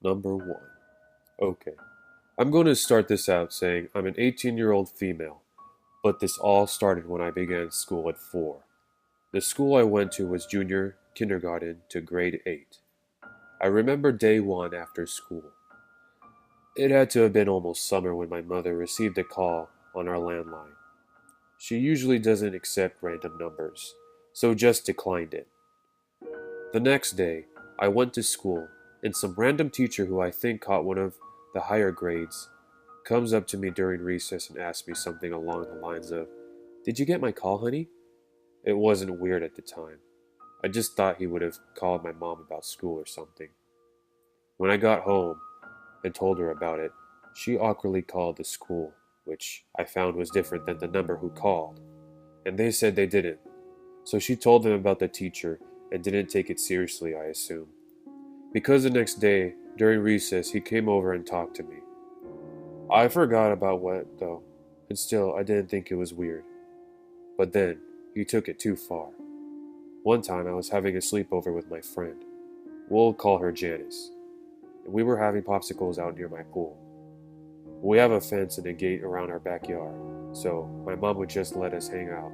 Number 1. Okay, I'm going to start this out saying I'm an 18-year-old female, but this all started when I began school at 4. The school I went to was junior kindergarten to grade 8. I remember day 1 after school. It had to have been almost summer when my mother received a call on our landline. She usually doesn't accept random numbers, so just declined it. The next day, I went to school, and some random teacher who I think caught one of the higher grades comes up to me during recess and asks me something along the lines of, "Did you get my call, honey?" It wasn't weird at the time. I just thought he would have called my mom about school or something. When I got home and told her about it, she awkwardly called the school, which I found was different than the number who called, and they said they didn't. So she told them about the teacher and didn't take it seriously, I assume. Because the next day, during recess, he came over and talked to me. I forgot about what, though, and still I didn't think it was weird. But then, he took it too far. One time I was having a sleepover with my friend. We'll call her Janice. And we were having popsicles out near my pool. We have a fence and a gate around our backyard, so my mom would just let us hang out,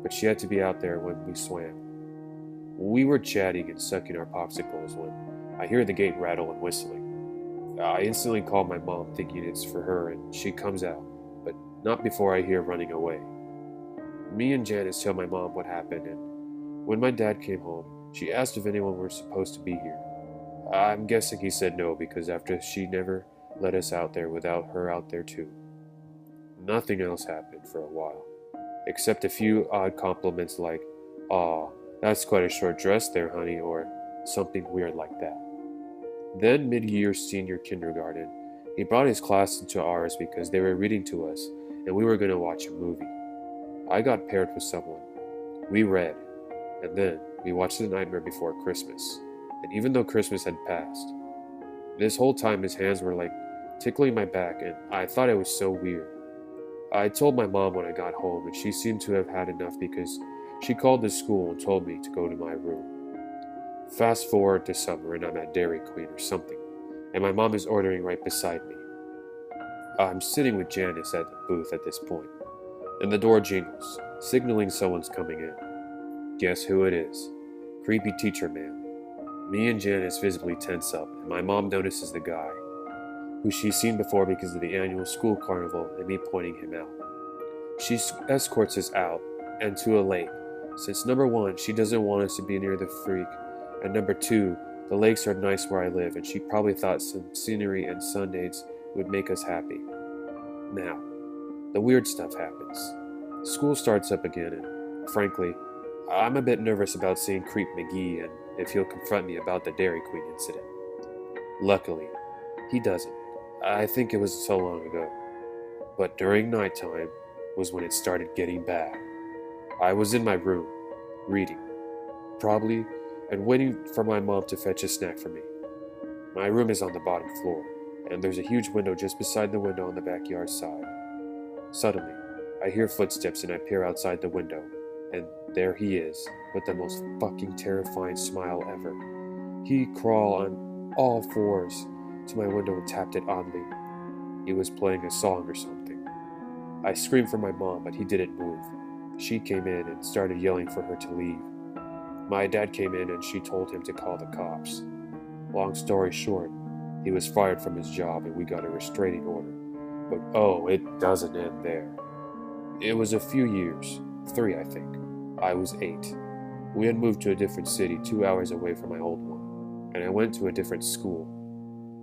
but she had to be out there when we swam. We were chatting and sucking our popsicles when I hear the gate rattle and whistling. I instantly call my mom thinking it's for her and she comes out, but not before I hear running away. Me and Janice tell my mom what happened, and when my dad came home, she asked if anyone were supposed to be here. I'm guessing he said no because after she never let us out there without her out there too. Nothing else happened for a while, except a few odd compliments like, "Aw, that's quite a short dress there, honey," or something weird like that. Then, mid-year senior kindergarten, he brought his class into ours because they were reading to us and we were going to watch a movie. I got paired with someone. We read, and then we watched The Nightmare Before Christmas. And even though Christmas had passed, this whole time his hands were like tickling my back and I thought it was so weird. I told my mom when I got home and she seemed to have had enough because she called the school and told me to go to my room. Fast forward to summer and I'm at Dairy Queen or something, and my mom is ordering right beside me. I'm sitting with Janice at the booth at this point, and the door jingles, signaling someone's coming in. Guess who it is? Creepy teacher man. Me and Janice visibly tense up, and my mom notices the guy, who she's seen before because of the annual school carnival and me pointing him out. She escorts us out and to a lake, since number 1, she doesn't want us to be near the freak, and number 2, the lakes are nice where I live, and she probably thought some scenery and sundays would make us happy. Now, the weird stuff happens. School starts up again, and frankly, I'm a bit nervous about seeing Creep McGee and if he'll confront me about the Dairy Queen incident. Luckily, he doesn't. I think it was so long ago. But during nighttime was when it started getting bad. I was in my room, reading, probably, and waiting for my mom to fetch a snack for me. My room is on the bottom floor, and there's a huge window just beside the window on the backyard side. Suddenly, I hear footsteps and I peer outside the window, and there he is, with the most fucking terrifying smile ever. He crawled on all fours to my window and tapped it oddly. He was playing a song or something. I screamed for my mom, but he didn't move. She came in and started yelling for her to leave. My dad came in and she told him to call the cops. Long story short, he was fired from his job and we got a restraining order. But oh, it doesn't end there. It was a few years, 3 I think. I was 8. We had moved to a different city 2 hours away from my old one, and I went to a different school.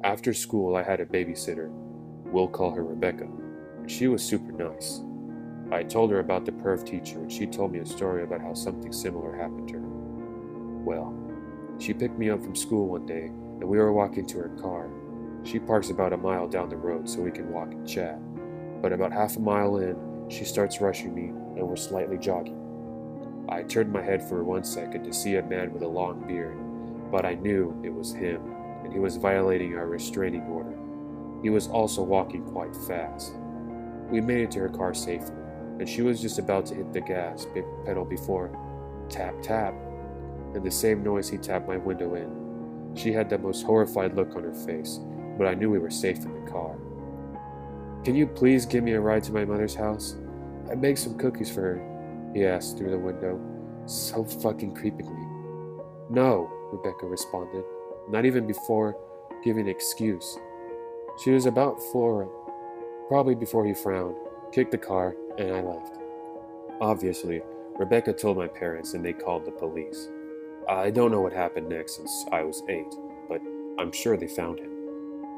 After school, I had a babysitter. We'll call her Rebecca, and she was super nice. I told her about the perv teacher, and she told me a story about how something similar happened to her. Well, she picked me up from school one day, and we were walking to her car. She parks about a mile down the road so we can walk and chat. But about half a mile in, she starts rushing me, and we're slightly jogging. I turned my head for 1 second to see a man with a long beard, but I knew it was him, and he was violating our restraining order. He was also walking quite fast. We made it to her car safely, and she was just about to hit the gas pedal before tap tap, and the same noise he tapped my window in. She had the most horrified look on her face, but I knew we were safe in the car. "Can you please give me a ride to my mother's house? I baked some cookies for her," he asked through the window, so fucking creepily. "No," Rebecca responded, not even before giving an excuse. She was about four, probably before he frowned, kicked the car, and I left. Obviously, Rebecca told my parents and they called the police. I don't know what happened next since I was 8, but I'm sure they found him.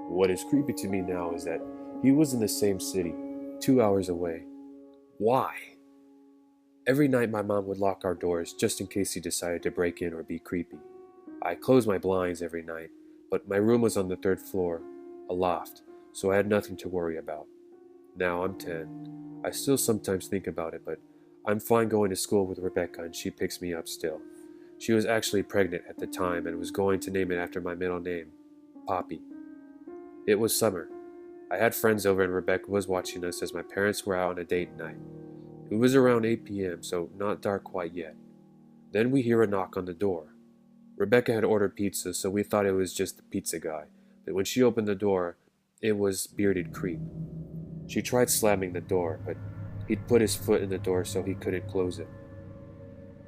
What is creepy to me now is that he was in the same city, 2 hours away. Why? Every night my mom would lock our doors just in case he decided to break in or be creepy. I closed my blinds every night, but my room was on the 3rd floor, a loft, so I had nothing to worry about. Now I'm 10. I still sometimes think about it, but I'm fine going to school with Rebecca and she picks me up still. She was actually pregnant at the time and was going to name it after my middle name, Poppy. It was summer. I had friends over and Rebecca was watching us as my parents were out on a date night. It was around 8 p.m., so not dark quite yet. Then we hear a knock on the door. Rebecca had ordered pizza, so we thought it was just the pizza guy, but when she opened the door, it was Bearded Creep. She tried slamming the door, but he'd put his foot in the door so he couldn't close it.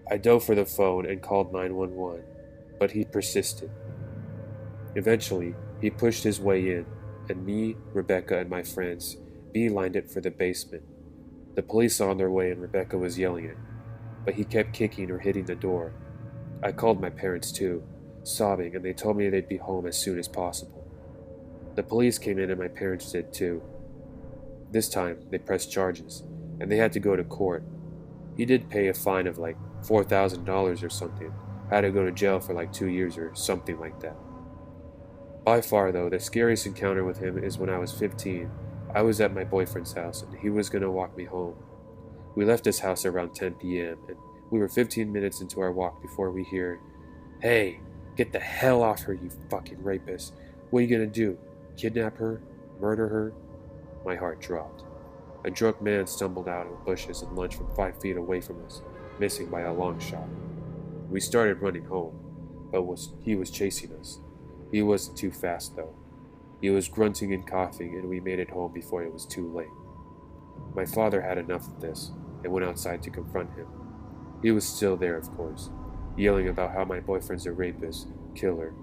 I dove for the phone and called 911, but he persisted. Eventually, he pushed his way in, and me, Rebecca, and my friends beelined it for the basement. The police saw on their way and Rebecca was yelling it, but he kept kicking or hitting the door. I called my parents too, sobbing, and they told me they'd be home as soon as possible. The police came in and my parents did too. This time, they pressed charges, and they had to go to court. He did pay a fine of like $4,000 or something, had to go to jail for like 2 years or something like that. By far though, the scariest encounter with him is when I was 15. I was at my boyfriend's house and he was going to walk me home. We left his house around 10 p.m. and we were 15 minutes into our walk before we hear, "Hey, get the hell off her, you fucking rapist. What are you going to do? Kidnap her? Murder her?" My heart dropped. A drunk man stumbled out of the bushes and lunged from 5 feet away from us, missing by a long shot. We started running home, but he was chasing us. He wasn't too fast though. He was grunting and coughing, and we made it home before it was too late. My father had enough of this and went outside to confront him. He was still there, of course, yelling about how my boyfriend's a rapist, killer.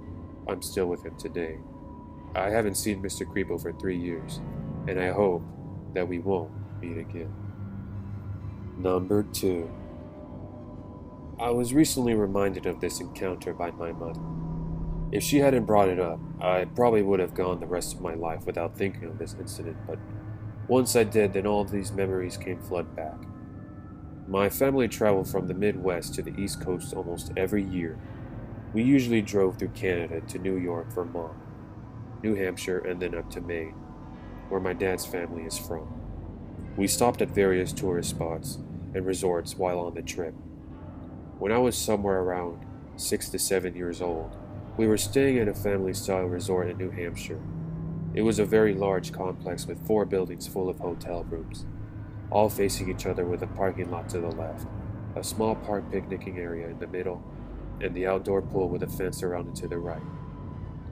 I'm still with him today. I haven't seen Mr. Creepo for 3 years, and I hope that we won't meet again. Number 2. I was recently reminded of this encounter by my mother. If she hadn't brought it up, I probably would have gone the rest of my life without thinking of this incident, but once I did, then all of these memories came flood back. My family traveled from the Midwest to the East Coast almost every year. We usually drove through Canada to New York, Vermont, New Hampshire, and then up to Maine, where my dad's family is from. We stopped at various tourist spots and resorts while on the trip. When I was somewhere around 6 to 7 years old, we were staying at a family-style resort in New Hampshire. It was a very large complex with 4 buildings full of hotel rooms, all facing each other with a parking lot to the left, a small park picnicking area in the middle, and the outdoor pool with a fence around it to the right.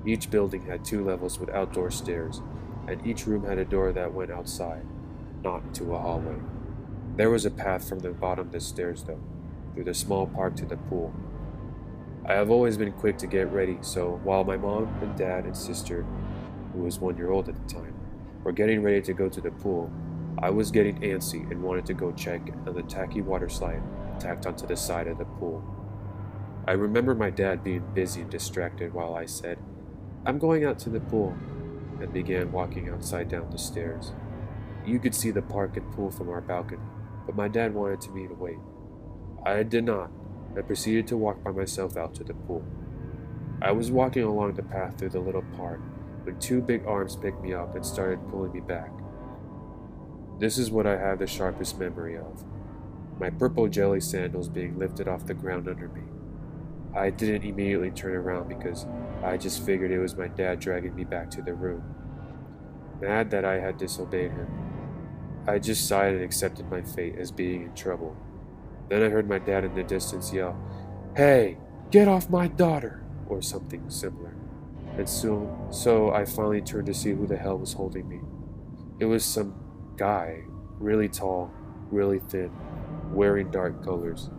Each building had 2 levels with outdoor stairs, and each room had a door that went outside, not into a hallway. There was a path from the bottom of the stairs, though, through the small park to the pool. I have always been quick to get ready, so while my mom and dad and sister, who was 1 year old at the time, were getting ready to go to the pool, I was getting antsy and wanted to go check on the tacky water slide tacked onto the side of the pool. I remember my dad being busy and distracted while I said, "I'm going out to the pool," and began walking outside down the stairs. You could see the park and pool from our balcony, but my dad wanted me to wait. I did not. I proceeded to walk by myself out to the pool. I was walking along the path through the little park when 2 big arms picked me up and started pulling me back. This is what I have the sharpest memory of: my purple jelly sandals being lifted off the ground under me. I didn't immediately turn around because I just figured it was my dad dragging me back to the room. Mad that I had disobeyed him, I just sighed and accepted my fate as being in trouble. Then I heard my dad in the distance yell, "Hey, get off my daughter!" or something similar. and so I finally turned to see who the hell was holding me. It was some guy, really tall, really thin, wearing dark colors.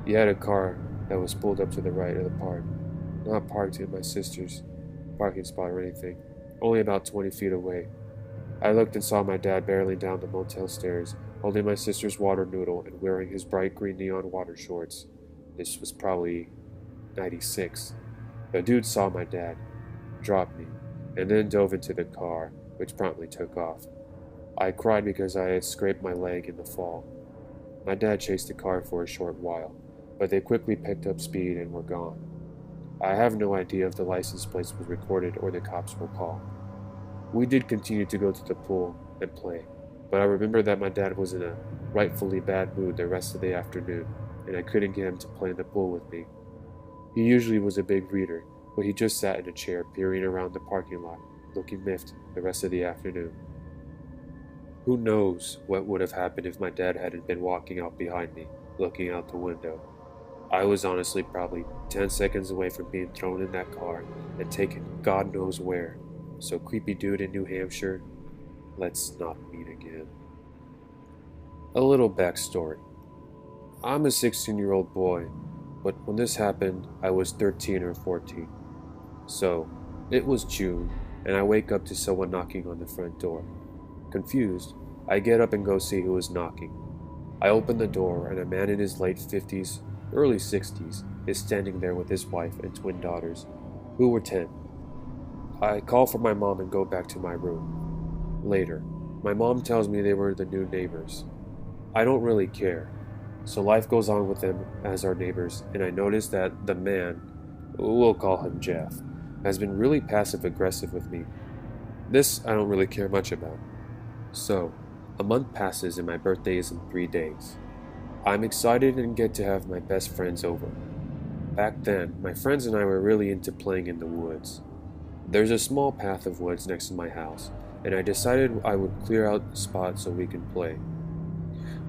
He had a car that was pulled up to the right of the park, not parked in my sister's parking spot or anything, only about 20 feet away. I looked and saw my dad barreling down the motel stairs, holding my sister's water noodle and wearing his bright green neon water shorts. This was probably 96. The dude saw my dad, dropped me, and then dove into the car, which promptly took off. I cried because I had scraped my leg in the fall. My dad chased the car for a short while, but they quickly picked up speed and were gone. I have no idea if the license plates were recorded or the cops were called. We did continue to go to the pool and play, but I remember that my dad was in a rightfully bad mood the rest of the afternoon, and I couldn't get him to play in the pool with me. He usually was a big reader, but he just sat in a chair peering around the parking lot, looking miffed the rest of the afternoon. Who knows what would have happened if my dad hadn't been walking out behind me, looking out the window. I was honestly probably 10 seconds away from being thrown in that car and taken God knows where. So, creepy dude in New Hampshire, let's not meet again. A little backstory. I'm a 16-year-old boy, but when this happened, I was 13 or 14. So, it was June, and I wake up to someone knocking on the front door. Confused, I get up and go see who is knocking. I open the door, and a man in his late 50s, early 60s, is standing there with his wife and twin daughters, who were 10. I call for my mom and go back to my room. Later, my mom tells me they were the new neighbors. I don't really care, so life goes on with them as our neighbors, and I notice that the man, we'll call him Jeff, has been really passive-aggressive with me. This I don't really care much about. So, a month passes and my birthday is in 3 days. I'm excited and get to have my best friends over. Back then, my friends and I were really into playing in the woods. There's a small path of woods next to my house, and I decided I would clear out a spot so we can play.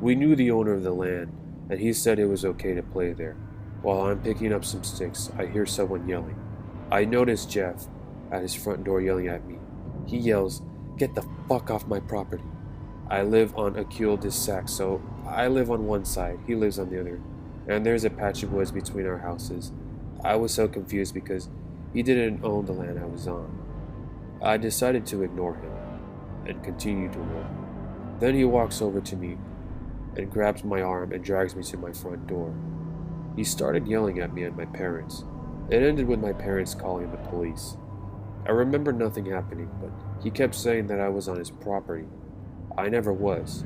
We knew the owner of the land, and he said it was okay to play there. While I'm picking up some sticks, I hear someone yelling. I notice Jeff at his front door yelling at me. He yells, "Get the fuck off my property." I live on a cul-de-sac, so I live on one side, he lives on the other, and there's a patch of woods between our houses. I was so confused because he didn't own the land I was on. I decided to ignore him and continue to walk. Then he walks over to me and grabs my arm and drags me to my front door. He started yelling at me and my parents. It ended with my parents calling the police. I remember nothing happening, but he kept saying that I was on his property. I never was.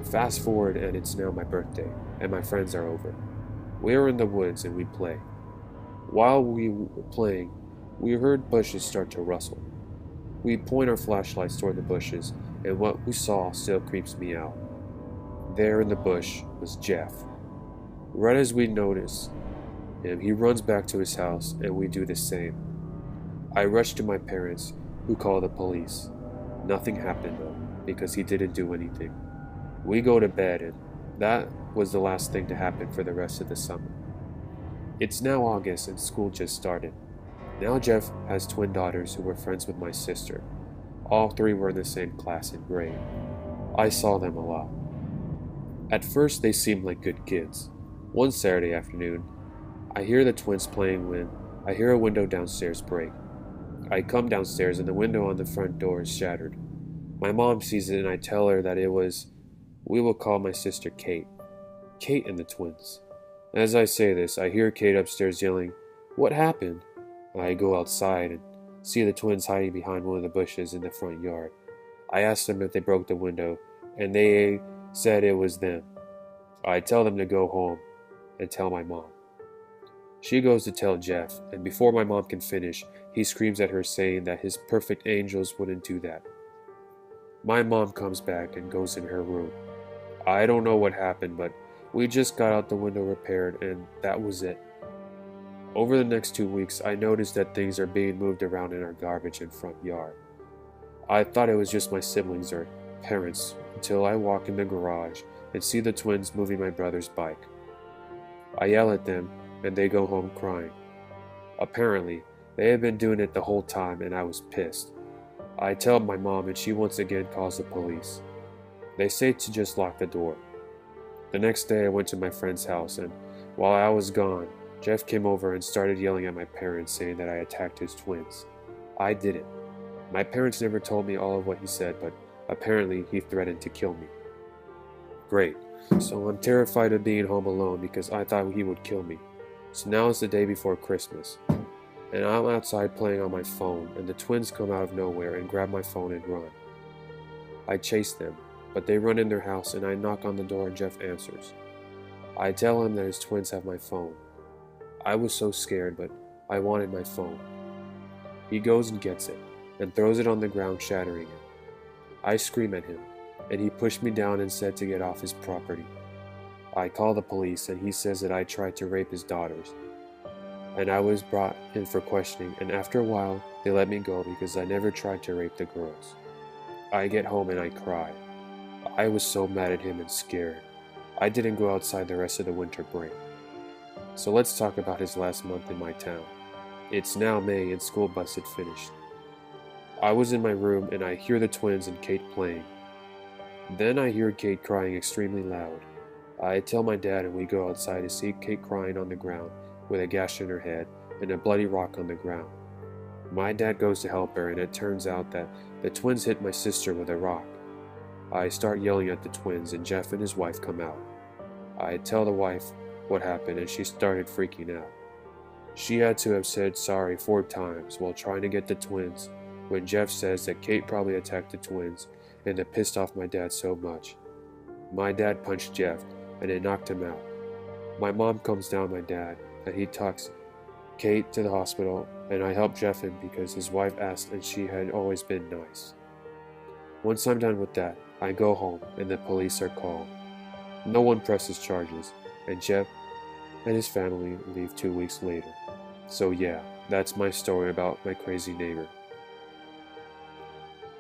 Fast forward and it's now my birthday, and my friends are over. We are in the woods and we play. While we were playing, we heard bushes start to rustle. We point our flashlights toward the bushes, and what we saw still creeps me out. There in the bush was Jeff. Right as we notice him, he runs back to his house, and we do the same. I rush to my parents, who call the police. Nothing happened though, because he didn't do anything. We go to bed, and that was the last thing to happen for the rest of the summer. It's now August, and school just started. Now Jeff has twin daughters who were friends with my sister. All three were in the same class in grade. I saw them a lot. At first, they seemed like good kids. One Saturday afternoon, I hear the twins playing when I hear a window downstairs break. I come downstairs and the window on the front door is shattered. My mom sees it and I tell her that we will call my sister Kate. Kate and the twins. As I say this, I hear Kate upstairs yelling, "What happened?" I go outside and see the twins hiding behind one of the bushes in the front yard. I ask them if they broke the window, and they said it was them. I tell them to go home and tell my mom. She goes to tell Jeff, and before my mom can finish, he screams at her saying that his perfect angels wouldn't do that. My mom comes back and goes in her room. I don't know what happened, but we just got out the window repaired, and that was it. Over the next 2 weeks, I noticed that things are being moved around in our garbage and front yard. I thought it was just my siblings or parents until I walk in the garage and see the twins moving my brother's bike. I yell at them, and they go home crying. Apparently, They had been doing it the whole time, and I was pissed. I tell my mom, and she once again calls the police. They say to just lock the door. The next day, I went to my friend's house, and while I was gone, Jeff came over and started yelling at my parents, saying that I attacked his twins. I didn't. My parents never told me all of what he said, but apparently he threatened to kill me. Great. So I'm terrified of being home alone because I thought he would kill me. So now it's the day before Christmas, and I'm outside playing on my phone, and the twins come out of nowhere and grab my phone and run. I chase them, but they run in their house, and I knock on the door and Jeff answers. I tell him that his twins have my phone. I was so scared, but I wanted my phone. He goes and gets it, and throws it on the ground, shattering it. I scream at him, and he pushed me down and said to get off his property. I call the police, and he says that I tried to rape his daughters. And I was brought in for questioning, and after a while, they let me go because I never tried to rape the girls. I get home and I cry. I was so mad at him and scared. I didn't go outside the rest of the winter break. So let's talk about his last month in my town. It's now May and school bus had finished. I was in my room and I hear the twins and Kate playing. Then I hear Kate crying extremely loud. I tell my dad and we go outside to see Kate crying on the ground with a gash in her head and a bloody rock on the ground. My dad goes to help her and it turns out that the twins hit my sister with a rock. I start yelling at the twins and Jeff and his wife come out. I tell the wife what happened and she started freaking out. She had to have said sorry 4 times while trying to get the twins when Jeff says that Kate probably attacked the twins and it pissed off my dad so much. My dad punched Jeff and it knocked him out. My mom comes down my dad and he talks Kate to the hospital and I help Jeff in because his wife asked and she had always been nice. Once I'm done with that, I go home and the police are called. No one presses charges and Jeff and his family leave 2 weeks later. So yeah, that's my story about my crazy neighbor.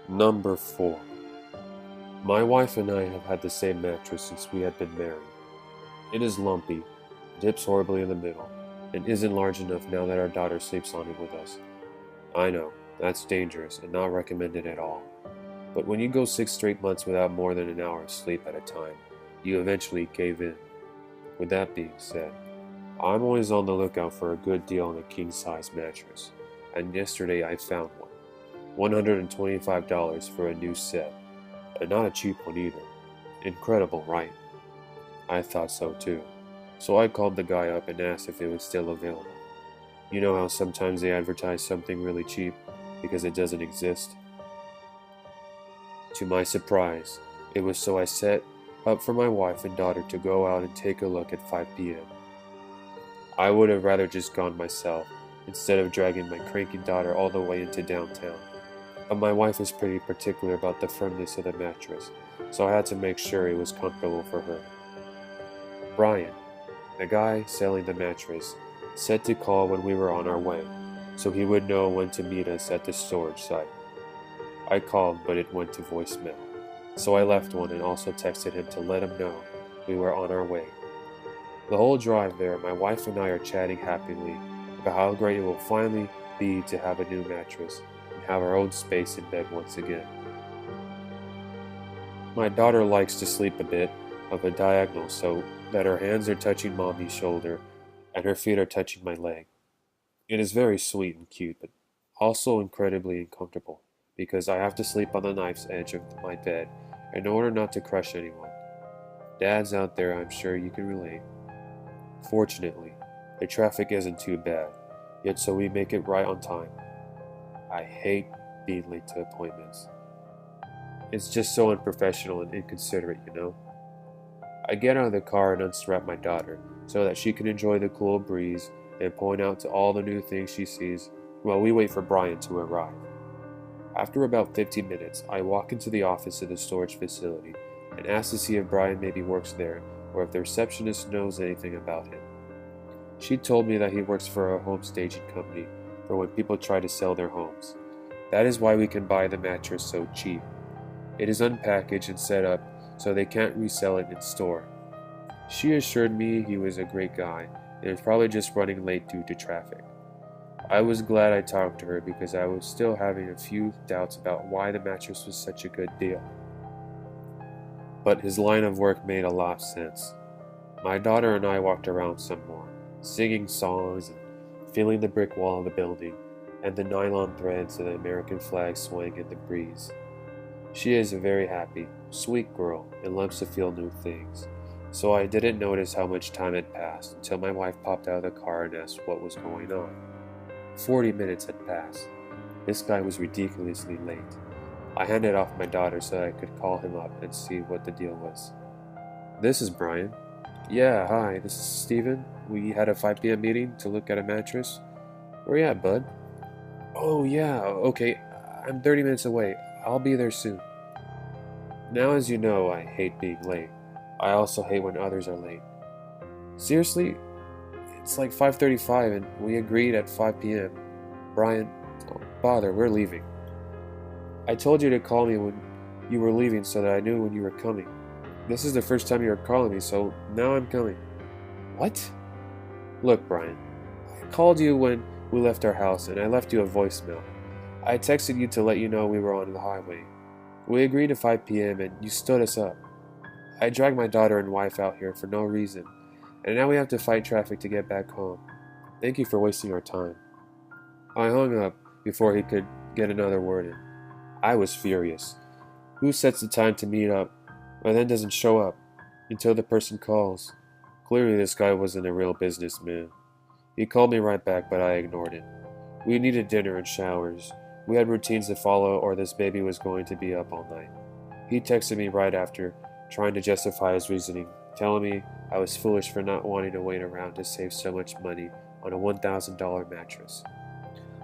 Number 4. My wife and I have had the same mattress since we had been married. It is lumpy, dips horribly in the middle, and isn't large enough now that our daughter sleeps on it with us. I know, that's dangerous and not recommended at all. But when you go 6 straight months without more than an hour of sleep at a time, you eventually cave in. With that being said, I'm always on the lookout for a good deal on a king-size mattress, and yesterday I found one. $125 for a new set, and not a cheap one either. Incredible, right? I thought so too. So I called the guy up and asked if it was still available. You know how sometimes they advertise something really cheap because it doesn't exist? To my surprise, it was, so I set up for my wife and daughter to go out and take a look at 5 p.m. I would have rather just gone myself, instead of dragging my cranky daughter all the way into downtown. But my wife is pretty particular about the firmness of the mattress, so I had to make sure it was comfortable for her. Brian, the guy selling the mattress, said to call when we were on our way, so he would know when to meet us at the storage site. I called, but it went to voicemail, so I left one and also texted him to let him know we were on our way. The whole drive there, my wife and I are chatting happily about how great it will finally be to have a new mattress and have our own space in bed once again. My daughter likes to sleep a bit of a diagonal so that her hands are touching mommy's shoulder and her feet are touching my leg. It is very sweet and cute, but also incredibly uncomfortable because I have to sleep on the knife's edge of my bed in order not to crush anyone. Dads out there, I'm sure you can relate. Fortunately, the traffic isn't too bad, yet so we make it right on time. I hate being late to appointments. It's just so unprofessional and inconsiderate, you know? I get out of the car and unstrap my daughter so that she can enjoy the cool breeze and point out to all the new things she sees while we wait for Brian to arrive. After about 15 minutes, I walk into the office of the storage facility and ask to see if Brian maybe works there or if the receptionist knows anything about him. She told me that he works for a home staging company for when people try to sell their homes. That is why we can buy the mattress so cheap. It is unpackaged and set up so they can't resell it in store. She assured me he was a great guy and is probably just running late due to traffic. I was glad I talked to her because I was still having a few doubts about why the mattress was such a good deal. But his line of work made a lot of sense. My daughter and I walked around some more, singing songs and feeling the brick wall of the building and the nylon threads of the American flag swaying in the breeze. She is a very happy, sweet girl and loves to feel new things, so I didn't notice how much time had passed until my wife popped out of the car and asked what was going on. 40 minutes had passed. This guy was ridiculously late. I handed off my daughter so I could call him up and see what the deal was. This is Brian. Yeah, hi, this is Steven. We had a 5 p.m. meeting to look at a mattress. Where you at, bud? Oh, yeah, okay. I'm 30 minutes away. I'll be there soon. Now, as you know, I hate being late. I also hate when others are late. Seriously? It's like 5:35 and we agreed at 5 p.m. Brian, don't bother, we're leaving. I told you to call me when you were leaving so that I knew when you were coming. This is the first time you were calling me, so now I'm coming. What? Look, Brian, I called you when we left our house and I left you a voicemail. I texted you to let you know we were on the highway. We agreed to 5 p.m. and you stood us up. I dragged my daughter and wife out here for no reason, and now we have to fight traffic to get back home. Thank you for wasting our time. I hung up before he could get another word in. I was furious. Who sets the time to meet up, and then doesn't show up until the person calls? Clearly this guy wasn't a real businessman. He called me right back, but I ignored it. We needed dinner and showers. We had routines to follow, or this baby was going to be up all night. He texted me right after, trying to justify his reasoning, telling me I was foolish for not wanting to wait around to save so much money on a $1,000 mattress.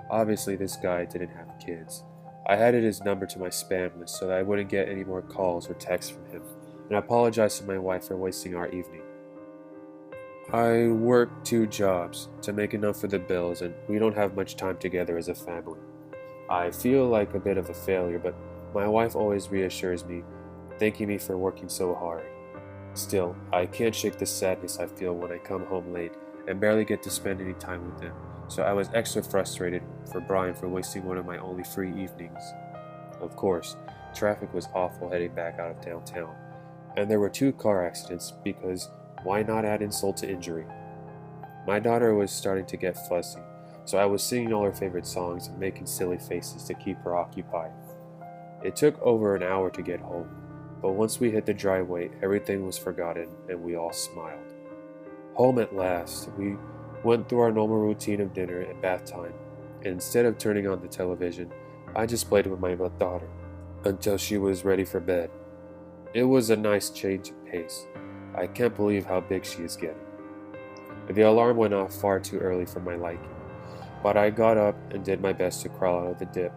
Obviously, this guy didn't have kids. I added his number to my spam list so that I wouldn't get any more calls or texts from him, and I apologized to my wife for wasting our evening. I work 2 jobs to make enough for the bills, and we don't have much time together as a family. I feel like a bit of a failure, but my wife always reassures me, thanking me for working so hard. Still, I can't shake the sadness I feel when I come home late and barely get to spend any time with them, so I was extra frustrated for Brian for wasting one of my only free evenings. Of course, traffic was awful heading back out of downtown, and there were 2 car accidents because why not add insult to injury? My daughter was starting to get fussy, so I was singing all her favorite songs and making silly faces to keep her occupied. It took over an hour to get home, but once we hit the driveway, everything was forgotten and we all smiled. Home at last, we went through our normal routine of dinner and bath time, and instead of turning on the television, I just played with my daughter until she was ready for bed. It was a nice change of pace. I can't believe how big she is getting. The alarm went off far too early for my liking, but I got up and did my best to crawl out of the dip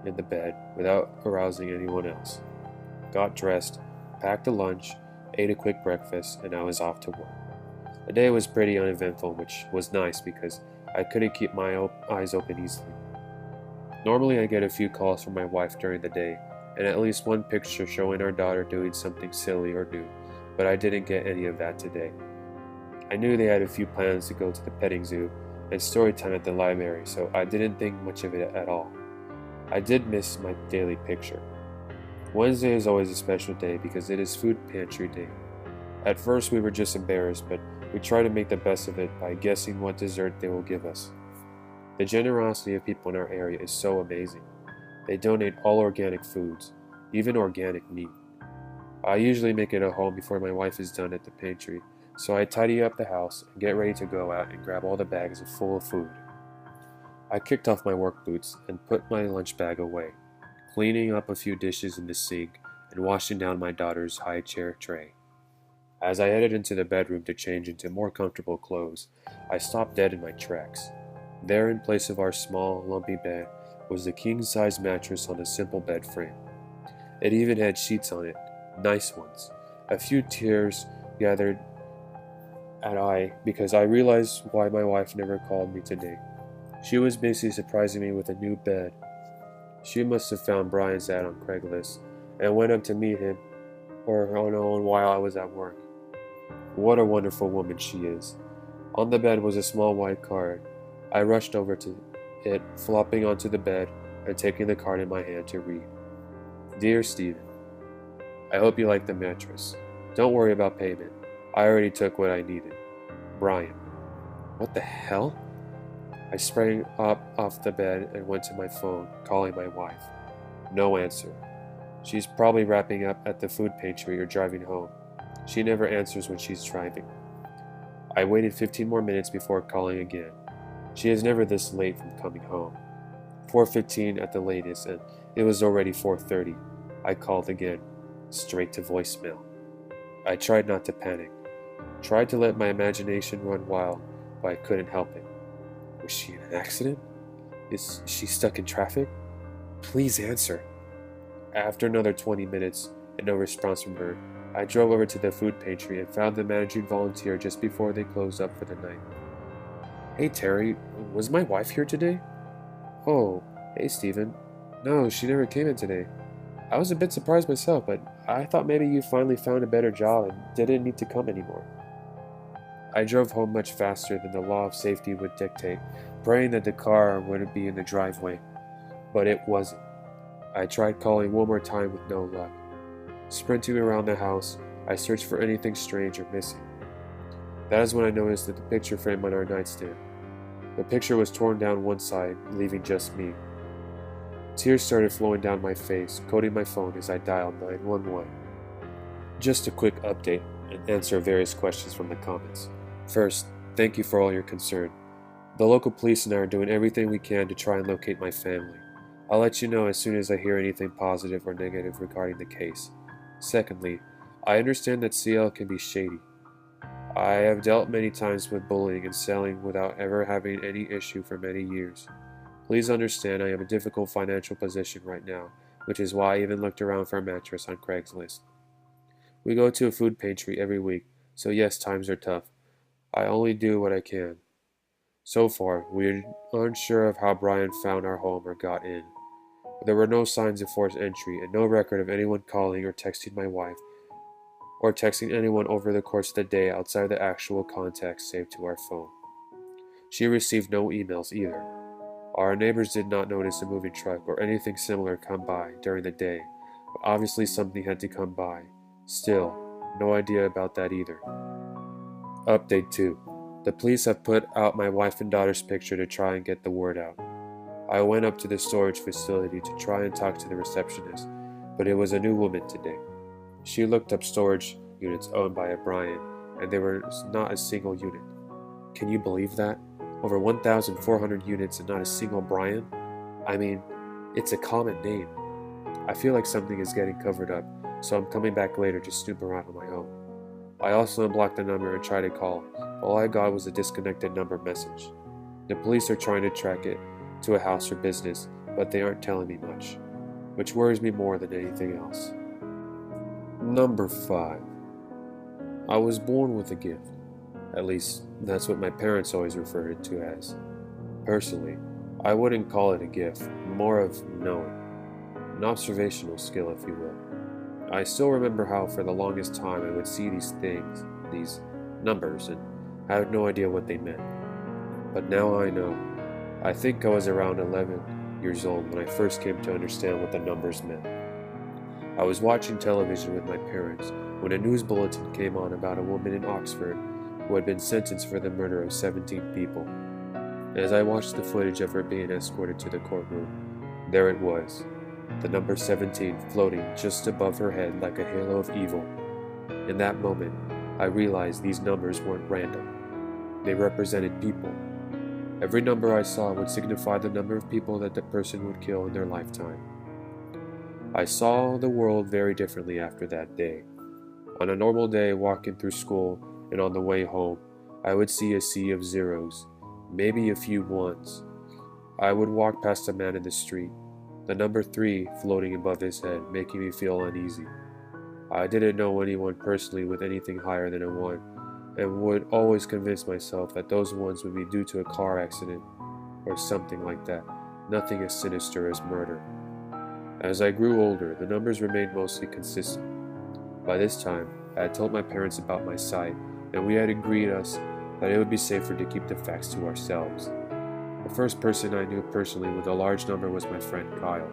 in the bed without arousing anyone else. Got dressed, packed a lunch, ate a quick breakfast, and I was off to work. The day was pretty uneventful, which was nice because I couldn't keep my eyes open easily. Normally I get a few calls from my wife during the day, and at least one picture showing our daughter doing something silly or new, but I didn't get any of that today. I knew they had a few plans to go to the petting zoo and story time at the library, so I didn't think much of it at all. I did miss my daily picture. Wednesday is always a special day because it is food pantry day. At first we were just embarrassed, but we try to make the best of it by guessing what dessert they will give us. The generosity of people in our area is so amazing. They donate all organic foods, even organic meat. I usually make it at home before my wife is done at the pantry, so I tidy up the house and get ready to go out and grab all the bags full of food. I kicked off my work boots and put my lunch bag away, cleaning up a few dishes in the sink and washing down my daughter's high chair tray. As I headed into the bedroom to change into more comfortable clothes, I stopped dead in my tracks. There, in place of our small, lumpy bed, was the king-size mattress on a simple bed frame. It even had sheets on it, nice ones. A few tears gathered at eye because I realized why my wife never called me today. She was basically surprising me with a new bed. She must have found Brian's ad on Craigslist and went up to meet him or her own while I was at work. What a wonderful woman she is. On the bed was a small white card. I rushed over to it, flopping onto the bed, and taking the card in my hand to read. Dear Stephen, I hope you like the mattress. Don't worry about payment. I already took what I needed. Brian. What the hell? I sprang up off the bed and went to my phone, calling my wife. No answer. She's probably wrapping up at the food pantry or driving home. She never answers when she's driving. I waited 15 more minutes before calling again. She is never this late from coming home. 4:15 at the latest, and it was already 4:30. I called again, straight to voicemail. I tried not to panic. Tried to let my imagination run wild, but I couldn't help it. Was she in an accident? Is she stuck in traffic? Please answer. After another 20 minutes and no response from her, I drove over to the food pantry and found the managing volunteer just before they closed up for the night. Hey Terry, was my wife here today? Oh, hey Stephen. No, she never came in today. I was a bit surprised myself, but I thought maybe you finally found a better job and didn't need to come anymore. I drove home much faster than the law of safety would dictate, praying that the car wouldn't be in the driveway. But it wasn't. I tried calling one more time with no luck. Sprinting around the house, I searched for anything strange or missing. That is when I noticed that the picture frame on our nightstand. The picture was torn down one side, leaving just me. Tears started flowing down my face, coating my phone as I dialed 911. Just a quick update and answer various questions from the comments. First, thank you for all your concern. The local police and I are doing everything we can to try and locate my family. I'll let you know as soon as I hear anything positive or negative regarding the case. Secondly, I understand that CL can be shady. I have dealt many times with bullying and selling without ever having any issue for many years. Please understand I am in a difficult financial position right now, which is why I even looked around for a mattress on Craigslist. We go to a food pantry every week, so yes, times are tough. I only do what I can. So far, we are unsure of how Brian found our home or got in. There were no signs of forced entry and no record of anyone calling or texting my wife or texting anyone over the course of the day outside the actual contacts saved to our phone. She received no emails either. Our neighbors did not notice a moving truck or anything similar come by during the day, but obviously something had to come by. Still, no idea about that either. Update 2. The police have put out my wife and daughter's picture to try and get the word out. I went up to the storage facility to try and talk to the receptionist, but it was a new woman today. She looked up storage units owned by a Brian, and there was not a single unit. Can you believe that? Over 1,400 units and not a single Brian? I mean, it's a common name. I feel like something is getting covered up, so I'm coming back later to snoop around on my own. I also unblocked the number and tried to call. All I got was a disconnected number message. The police are trying to track it to a house or business, but they aren't telling me much, which worries me more than anything else. Number 5. I was born with a gift. At least, that's what my parents always referred it to as. Personally, I wouldn't call it a gift, more of knowing. An observational skill, if you will. I still remember how for the longest time I would see these things, these numbers, and I had no idea what they meant. But now I know. I think I was around 11 years old when I first came to understand what the numbers meant. I was watching television with my parents when a news bulletin came on about a woman in Oxford who had been sentenced for the murder of 17 people. As I watched the footage of her being escorted to the courtroom, there it was, the number 17 floating just above her head like a halo of evil. In that moment, I realized these numbers weren't random. They represented people. Every number I saw would signify the number of people that the person would kill in their lifetime. I saw the world very differently after that day. On a normal day walking through school and on the way home, I would see a sea of zeros, maybe a few ones. I would walk past a man in the street, the number 3 floating above his head, making me feel uneasy. I didn't know anyone personally with anything higher than a 1, and would always convince myself that those ones would be due to a car accident or something like that, nothing as sinister as murder. As I grew older, the numbers remained mostly consistent. By this time, I had told my parents about my sight, and we had agreed that it would be safer to keep the facts to ourselves. A The first person I knew personally with a large number was my friend Kyle.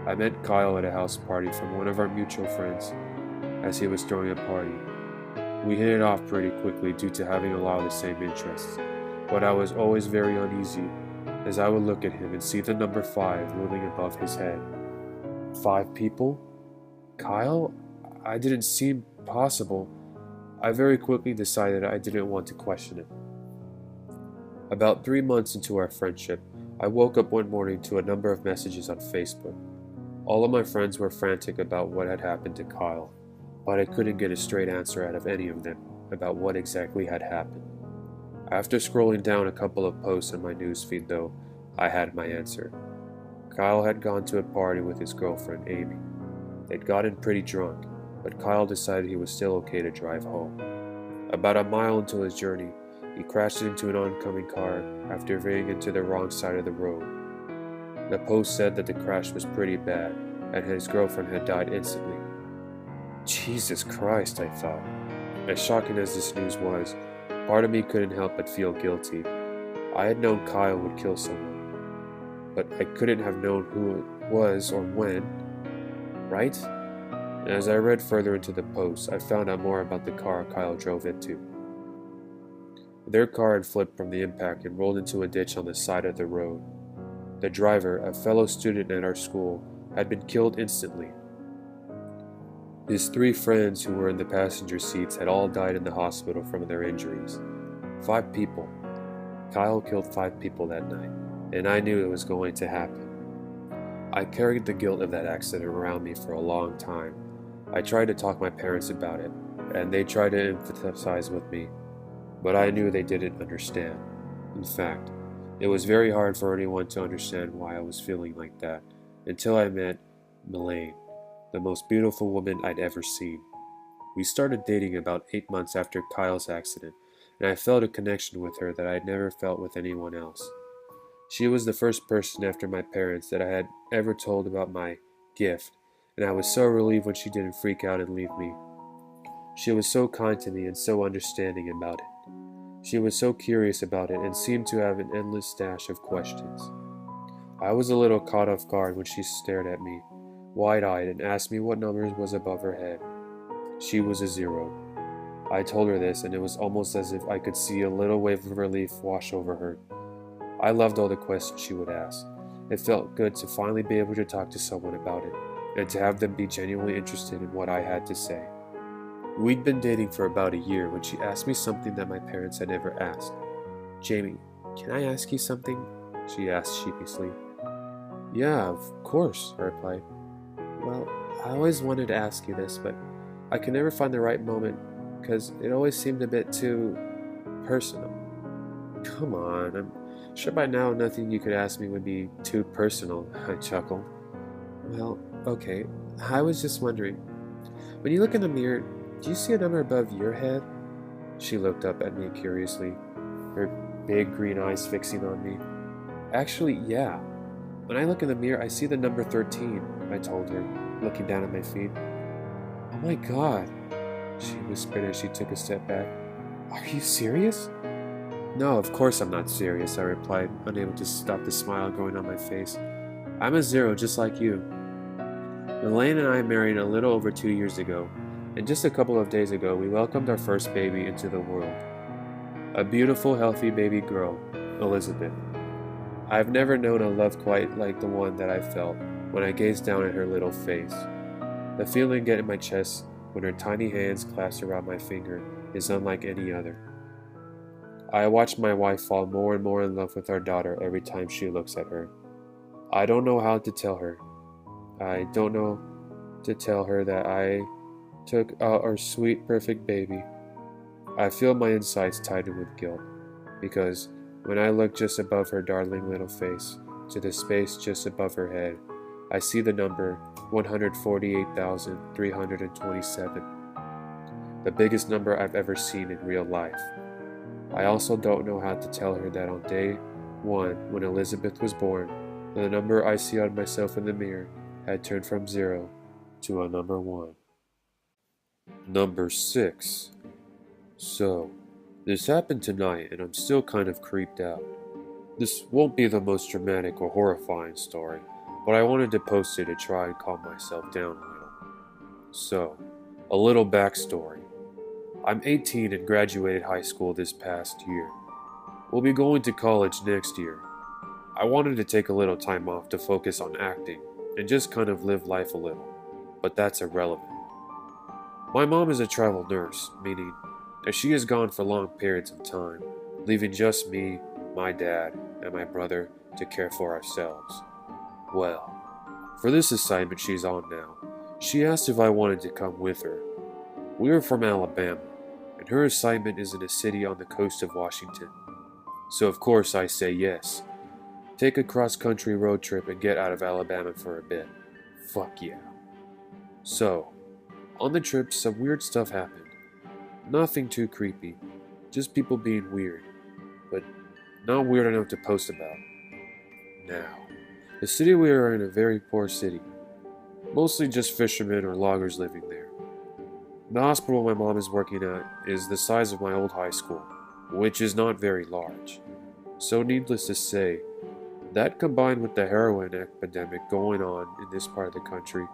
I met Kyle at a house party from one of our mutual friends as he was throwing a party. We hit it off pretty quickly due to having a lot of the same interests, but I was always very uneasy as I would look at him and see the number 5 looming above his head. 5 people? Kyle? I didn't seem possible. I very quickly decided I didn't want to question it. About 3 months into our friendship, I woke up one morning to a number of messages on Facebook. All of my friends were frantic about what had happened to Kyle, but I couldn't get a straight answer out of any of them about what exactly had happened. After scrolling down a couple of posts in my newsfeed, though, I had my answer. Kyle had gone to a party with his girlfriend, Amy. They'd gotten pretty drunk, but Kyle decided he was still okay to drive home. About a mile into his journey, he crashed into an oncoming car after veering into the wrong side of the road. The post said that the crash was pretty bad, and his girlfriend had died instantly. Jesus Christ, I thought. As shocking as this news was, part of me couldn't help but feel guilty. I had known Kyle would kill someone, but I couldn't have known who it was or when, right? And as I read further into the post, I found out more about the car Kyle drove into. Their car had flipped from the impact and rolled into a ditch on the side of the road. The driver, a fellow student at our school, had been killed instantly. His 3 friends who were in the passenger seats had all died in the hospital from their injuries. 5 people. Kyle killed 5 people that night, and I knew it was going to happen. I carried the guilt of that accident around me for a long time. I tried to talk my parents about it, and they tried to empathize with me, but I knew they didn't understand. In fact, it was very hard for anyone to understand why I was feeling like that, until I met Melaine, the most beautiful woman I'd ever seen. We started dating about 8 months after Kyle's accident, and I felt a connection with her that I'd never felt with anyone else. She was the first person after my parents that I had ever told about my gift, and I was so relieved when she didn't freak out and leave me. She was so kind to me and so understanding about it. She was so curious about it and seemed to have an endless stash of questions. I was a little caught off guard when she stared at me, wide-eyed, and asked me what number was above her head. She was a 0. I told her this, and it was almost as if I could see a little wave of relief wash over her. I loved all the questions she would ask. It felt good to finally be able to talk to someone about it, and to have them be genuinely interested in what I had to say. We'd been dating for about a year when she asked me something that my parents had never asked. "Jamie, can I ask you something?" she asked sheepishly. "Yeah, of course," I replied. "Well, I always wanted to ask you this, but I could never find the right moment because it always seemed a bit too personal." "Come on, I'm sure by now nothing you could ask me would be too personal," I chuckled. "Well, okay, I was just wondering, when you look in the mirror, do you see a number above your head?" She looked up at me curiously, her big green eyes fixing on me. "Actually, yeah. When I look in the mirror, I see the number 13, I told her, looking down at my feet. "Oh my God," she whispered as she took a step back. "Are you serious?" "No, of course I'm not serious," I replied, unable to stop the smile growing on my face. "I'm a 0 just like you." Elaine and I married a little over 2 years ago, and just a couple of days ago we welcomed our first baby into the world. A beautiful, healthy baby girl, Elizabeth. I've never known a love quite like the one that I felt when I gazed down at her little face. The feeling in my chest when her tiny hands clasped around my finger is unlike any other. I watch my wife fall more and more in love with our daughter every time she looks at her. I don't know how to tell her. I don't know to tell her that I took out our sweet, perfect baby. I feel my insides tighten with guilt, because when I look just above her darling little face, to the space just above her head, I see the number 148,327, the biggest number I've ever seen in real life. I also don't know how to tell her that on day 1, when Elizabeth was born, the number I see on myself in the mirror had turned from 0 to a number 1. Number 6. So, this happened tonight and I'm still kind of creeped out. This won't be the most dramatic or horrifying story, but I wanted to post it to try and calm myself down a little. So, a little backstory. I'm 18 and graduated high school this past year. We'll be going to college next year. I wanted to take a little time off to focus on acting and just kind of live life a little, but that's irrelevant. My mom is a travel nurse, meaning that she is gone for long periods of time, leaving just me, my dad, and my brother to care for ourselves. Well, for this assignment she's on now, she asked if I wanted to come with her. We are from Alabama, and her assignment is in a city on the coast of Washington. So of course I say yes. Take a cross-country road trip and get out of Alabama for a bit. Fuck yeah. So, on the trip some weird stuff happened. Nothing too creepy, just people being weird, but not weird enough to post about. Now, the city we are in a very poor city. Mostly just fishermen or loggers living there. The hospital my mom is working at is the size of my old high school, which is not very large. So needless to say, that combined with the heroin epidemic going on in this part of the country,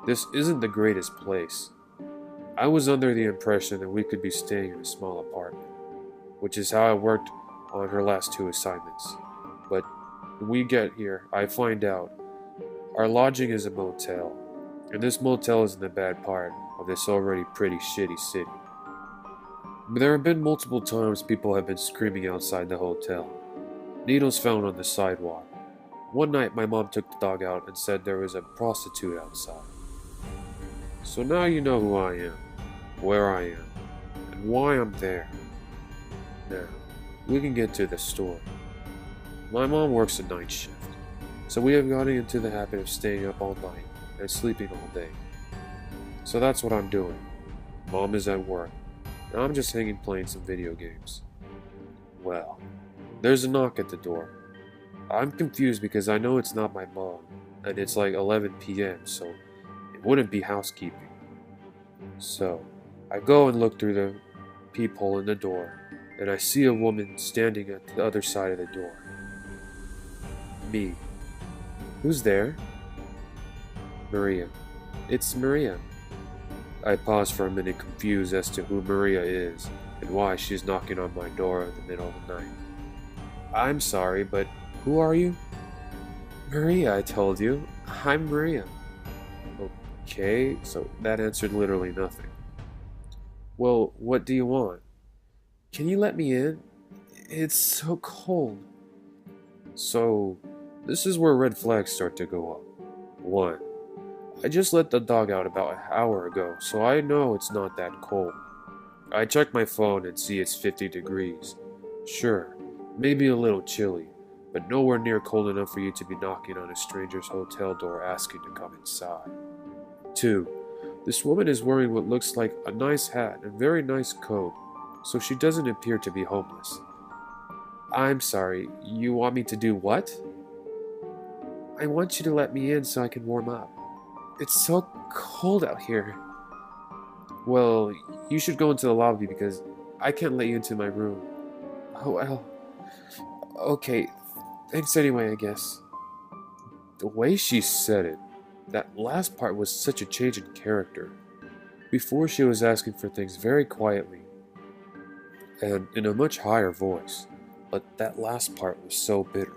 this isn't the greatest place. I was under the impression that we could be staying in a small apartment, which is how I worked on her last two assignments. But when we get here, I find out our lodging is a motel, and this motel is in the bad part of this already pretty shitty city. There have been multiple times people have been screaming outside the hotel. Needles found on the sidewalk. One night my mom took the dog out and said there was a prostitute outside. So now you know who I am, where I am, and why I'm there. Now, we can get to the story. My mom works a night shift, so we have gotten into the habit of staying up all night and sleeping all day. So that's what I'm doing. Mom is at work, and I'm just hanging playing some video games. Well, there's a knock at the door. I'm confused because I know it's not my mom, and it's like 11 p.m., so it wouldn't be housekeeping. So, I go and look through the peephole in the door, and I see a woman standing at the other side of the door. Me. Who's there? Maria. It's Maria. I pause for a minute, confused as to who Maria is and why she's knocking on my door in the middle of the night. I'm sorry, but who are you? Maria, I told you. I'm Maria. Okay, so that answered literally nothing. Well, what do you want? Can you let me in? It's so cold. So, this is where red flags start to go up. 1. I just let the dog out about an hour ago, so I know it's not that cold. I check my phone and see it's 50 degrees. Sure, maybe a little chilly, but nowhere near cold enough for you to be knocking on a stranger's hotel door asking to come inside. 2. This woman is wearing what looks like a nice hat and very nice coat, so she doesn't appear to be homeless. I'm sorry, you want me to do what? I want you to let me in so I can warm up. It's so cold out here. Well, you should go into the lobby because I can't let you into my room. Oh, well. Okay, thanks anyway, I guess. The way she said it, that last part was such a change in character. Before she was asking for things very quietly and in a much higher voice, but that last part was so bitter.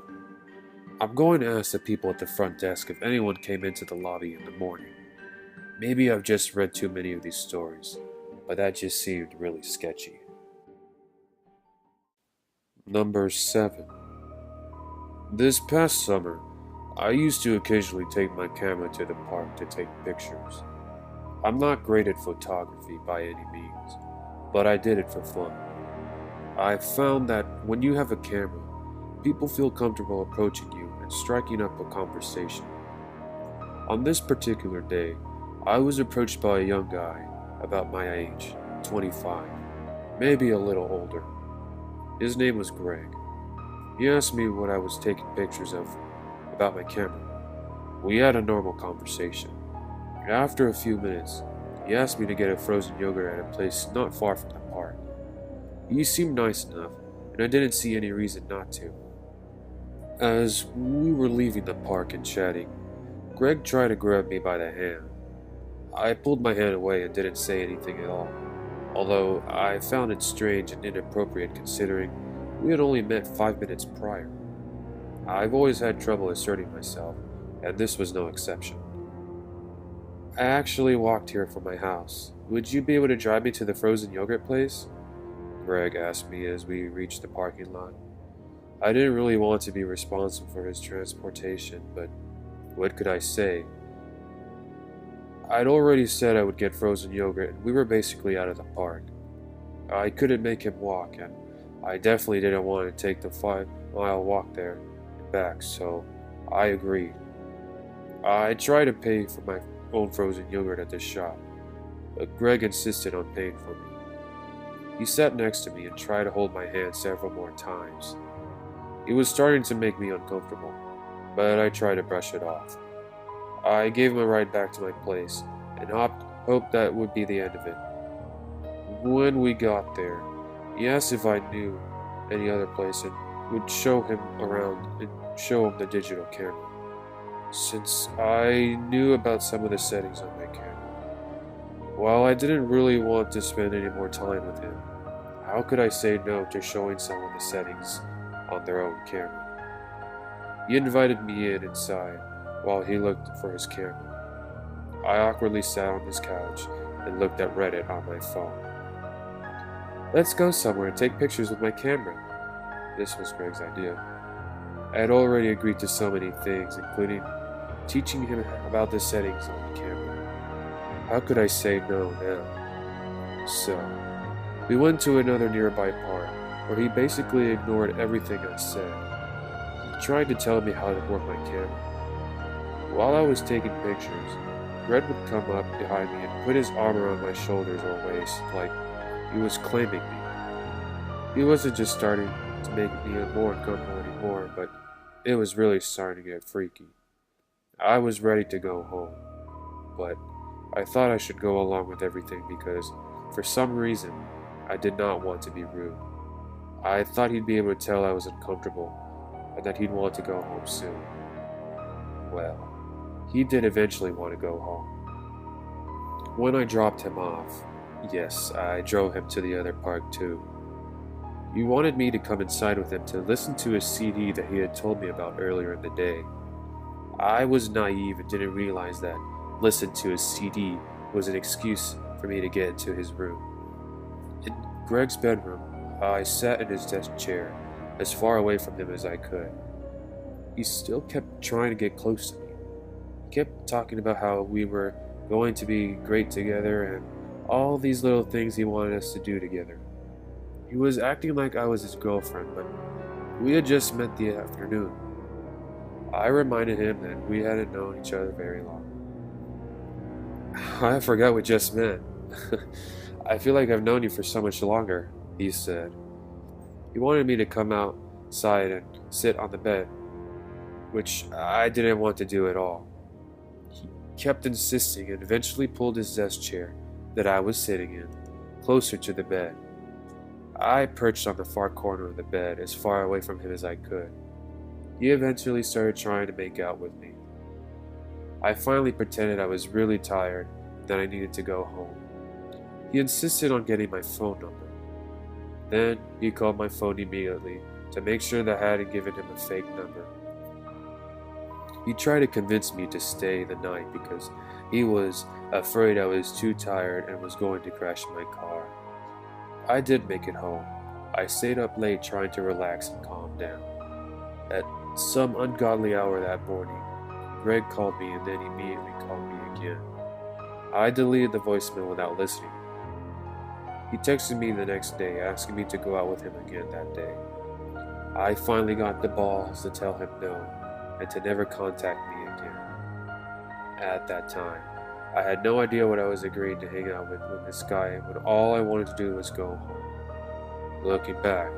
I'm going to ask the people at the front desk if anyone came into the lobby in the morning. Maybe I've just read too many of these stories, but that just seemed really sketchy. Number 7. This past summer, I used to occasionally take my camera to the park to take pictures. I'm not great at photography by any means, but I did it for fun. I've found that when you have a camera, people feel comfortable approaching you and striking up a conversation. On this particular day, I was approached by a young guy about my age, 25, maybe a little older. His name was Greg. He asked me what I was taking pictures of about my camera. We had a normal conversation. After a few minutes, he asked me to get a frozen yogurt at a place not far from the park. He seemed nice enough, and I didn't see any reason not to. As we were leaving the park and chatting, Greg tried to grab me by the hand. I pulled my hand away and didn't say anything at all, although I found it strange and inappropriate considering we had only met 5 minutes prior. I've always had trouble asserting myself, and this was no exception. I actually walked here from my house. Would you be able to drive me to the frozen yogurt place? Greg asked me as we reached the parking lot. I didn't really want to be responsible for his transportation, but what could I say? I'd already said I would get frozen yogurt, and we were basically out of the park. I couldn't make him walk, and I definitely didn't want to take the 5-mile walk there and back, so I agreed. I tried to pay for my own frozen yogurt at the shop, but Greg insisted on paying for me. He sat next to me and tried to hold my hand several more times. It was starting to make me uncomfortable, but I tried to brush it off. I gave him a ride back to my place and hoped that would be the end of it. When we got there, he asked if I knew any other place and would show him around and show him the digital camera, since I knew about some of the settings on my camera. While I didn't really want to spend any more time with him, how could I say no to showing someone the settings on their own camera? He invited me inside while he looked for his camera. I awkwardly sat on his couch and looked at Reddit on my phone. Let's go somewhere and take pictures with my camera. This was Greg's idea. I had already agreed to so many things, including teaching him about the settings on the camera. How could I say no now? So, we went to another nearby park, where he basically ignored everything I said. He tried to tell me how to work my camera. While I was taking pictures, Red would come up behind me and put his arm around my shoulders or waist like he was claiming me. He wasn't just starting to make me more uncomfortable anymore, but it was really starting to get freaky. I was ready to go home, but I thought I should go along with everything because, for some reason, I did not want to be rude. I thought he'd be able to tell I was uncomfortable and that he'd want to go home soon. Well, he did eventually want to go home. When I dropped him off, yes, I drove him to the other park too. He wanted me to come inside with him to listen to his CD that he had told me about earlier in the day. I was naive and didn't realize that listen to his CD was an excuse for me to get into his room. In Greg's bedroom, I sat in his desk chair, as far away from him as I could. He still kept trying to get close to me. He kept talking about how we were going to be great together and all these little things he wanted us to do together. He was acting like I was his girlfriend, but we had just met the afternoon. I reminded him that we hadn't known each other very long. I forgot we just met. I feel like I've known you for so much longer, he said. He wanted me to come outside and sit on the bed, which I didn't want to do at all. He kept insisting and eventually pulled his desk chair that I was sitting in closer to the bed. I perched on the far corner of the bed as far away from him as I could. He eventually started trying to make out with me. I finally pretended I was really tired and that I needed to go home. He insisted on getting my phone number. Then he called my phone immediately to make sure that I hadn't given him a fake number. He tried to convince me to stay the night because he was afraid I was too tired and was going to crash my car. I did make it home. I stayed up late trying to relax and calm down. At some ungodly hour that morning, Greg called me and then immediately called me again. I deleted the voicemail without listening. He texted me the next day asking me to go out with him again that day. I finally got the balls to tell him no and to never contact me again. At that time, I had no idea what I was agreeing to hang out with this guy when all I wanted to do was go home. Looking back,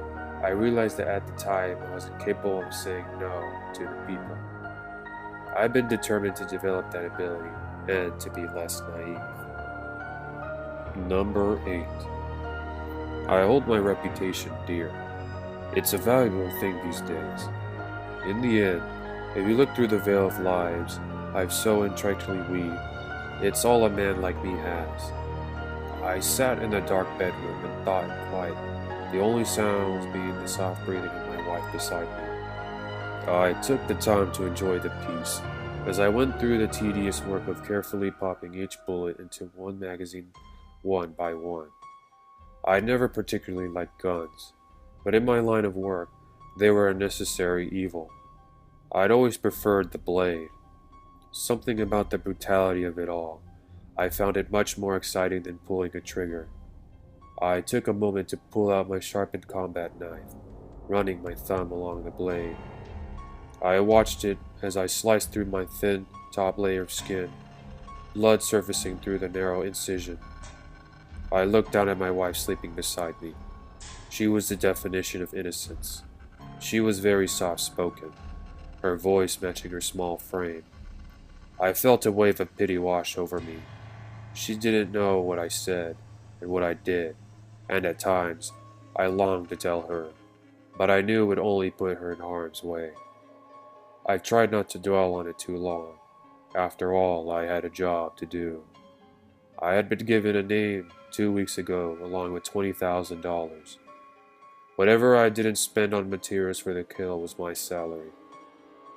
I realized that at the time I wasn't capable of saying no to the people. I've been determined to develop that ability and to be less naive. Number 8. I hold my reputation dear. It's a valuable thing these days. In the end, if you look through the veil of lives I've so intricately weaved, it's all a man like me has. I sat in the dark bedroom and thought quiet, the only sounds being the soft breathing of my wife beside me. I took the time to enjoy the peace as I went through the tedious work of carefully popping each bullet into one magazine one by one. I never particularly liked guns, but in my line of work, they were a necessary evil. I'd always preferred the blade. Something about the brutality of it all. I found it much more exciting than pulling a trigger. I took a moment to pull out my sharpened combat knife, running my thumb along the blade. I watched it as I sliced through my thin top layer of skin, blood surfacing through the narrow incision. I looked down at my wife sleeping beside me. She was the definition of innocence. She was very soft-spoken, her voice matching her small frame. I felt a wave of pity wash over me. She didn't know what I said and what I did, and at times I longed to tell her, but I knew it would only put her in harm's way. I tried not to dwell on it too long. After all, I had a job to do. I had been given a name 2 weeks ago, along with $20,000. Whatever I didn't spend on materials for the kill was my salary.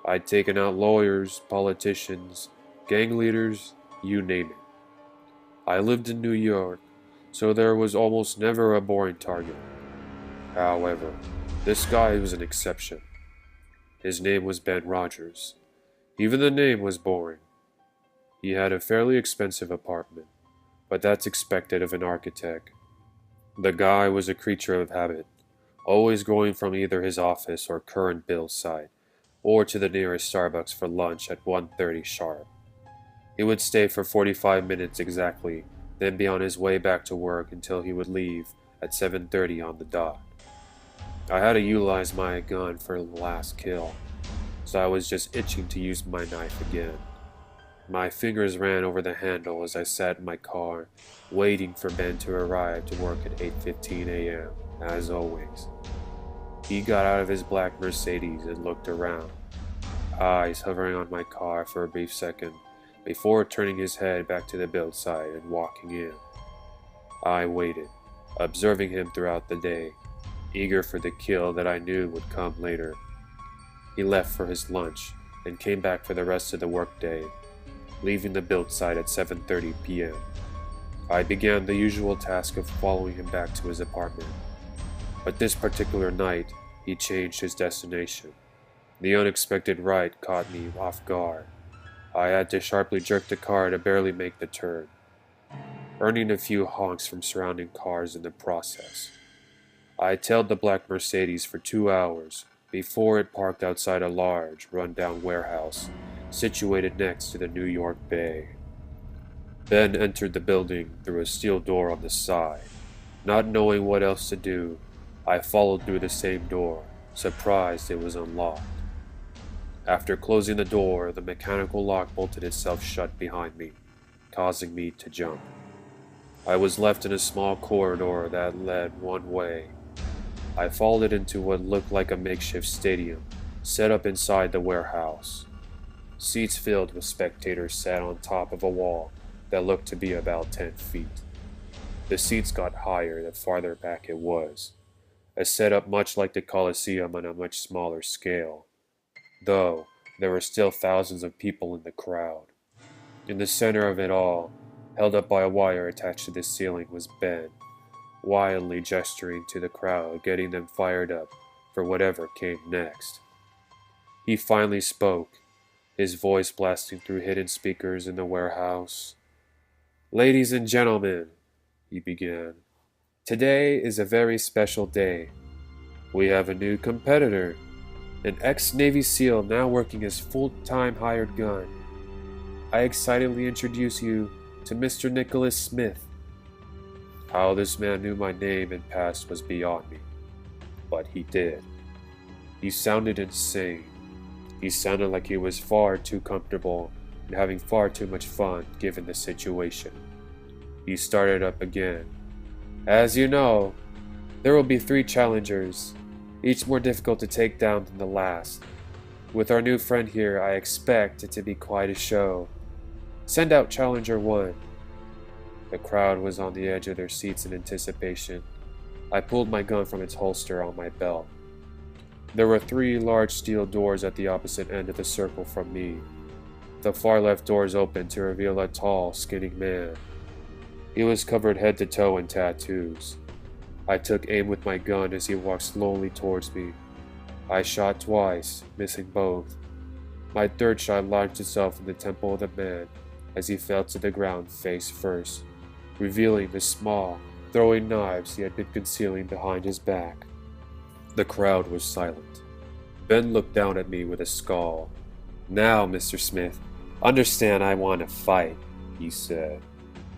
I'd taken out lawyers, politicians, gang leaders, you name it. I lived in New York, so there was almost never a boring target. However, this guy was an exception. His name was Ben Rogers. Even the name was boring. He had a fairly expensive apartment, but that's expected of an architect. The guy was a creature of habit, always going from either his office or current bill site, or to the nearest Starbucks for lunch at 1:30 sharp. He would stay for 45 minutes exactly, then be on his way back to work until he would leave at 7:30 on the dot. I had to utilize my gun for the last kill, so I was just itching to use my knife again. My fingers ran over the handle as I sat in my car, waiting for Ben to arrive to work at 8:15 a.m., as always. He got out of his black Mercedes and looked around, eyes hovering on my car for a brief second before turning his head back to the build site and walking in. I waited, observing him throughout the day, eager for the kill that I knew would come later. He left for his lunch and came back for the rest of the workday, leaving the build site at 7:30 p.m. I began the usual task of following him back to his apartment. But this particular night, he changed his destination. The unexpected right caught me off guard. I had to sharply jerk the car to barely make the turn, earning a few honks from surrounding cars in the process. I tailed the black Mercedes for 2 hours before it parked outside a large, run-down warehouse situated next to the New York Bay. Ben entered the building through a steel door on the side. Not knowing what else to do, I followed through the same door, surprised it was unlocked. After closing the door, the mechanical lock bolted itself shut behind me, causing me to jump. I was left in a small corridor that led one way. I followed into what looked like a makeshift stadium, set up inside the warehouse. Seats filled with spectators sat on top of a wall that looked to be about 10 feet. The seats got higher the farther back it was, a setup much like the Colosseum on a much smaller scale, though there were still thousands of people in the crowd. In the center of it all, held up by a wire attached to the ceiling, was Ben, wildly gesturing to the crowd, getting them fired up for whatever came next. He finally spoke, his voice blasting through hidden speakers in the warehouse. "Ladies and gentlemen," he began, "today is a very special day. We have a new competitor, an ex-Navy SEAL now working as full-time hired gun. I excitedly introduce you to Mr. Nicholas Smith." How this man knew my name and past was beyond me, but he did. He sounded insane. He sounded like he was far too comfortable and having far too much fun given the situation. He started up again. "As you know, there will be 3 challengers, each more difficult to take down than the last. With our new friend here, I expect it to be quite a show. Send out Challenger 1. The crowd was on the edge of their seats in anticipation. I pulled my gun from its holster on my belt. There were 3 large steel doors at the opposite end of the circle from me. The far left doors opened to reveal a tall, skinny man. He was covered head to toe in tattoos. I took aim with my gun as he walked slowly towards me. I shot twice, missing both. My third shot lodged itself in the temple of the man as he fell to the ground face first, revealing the small, throwing knives he had been concealing behind his back. The crowd was silent. Ben looked down at me with a scowl. "Now, Mr. Smith, understand I want to fight," he said,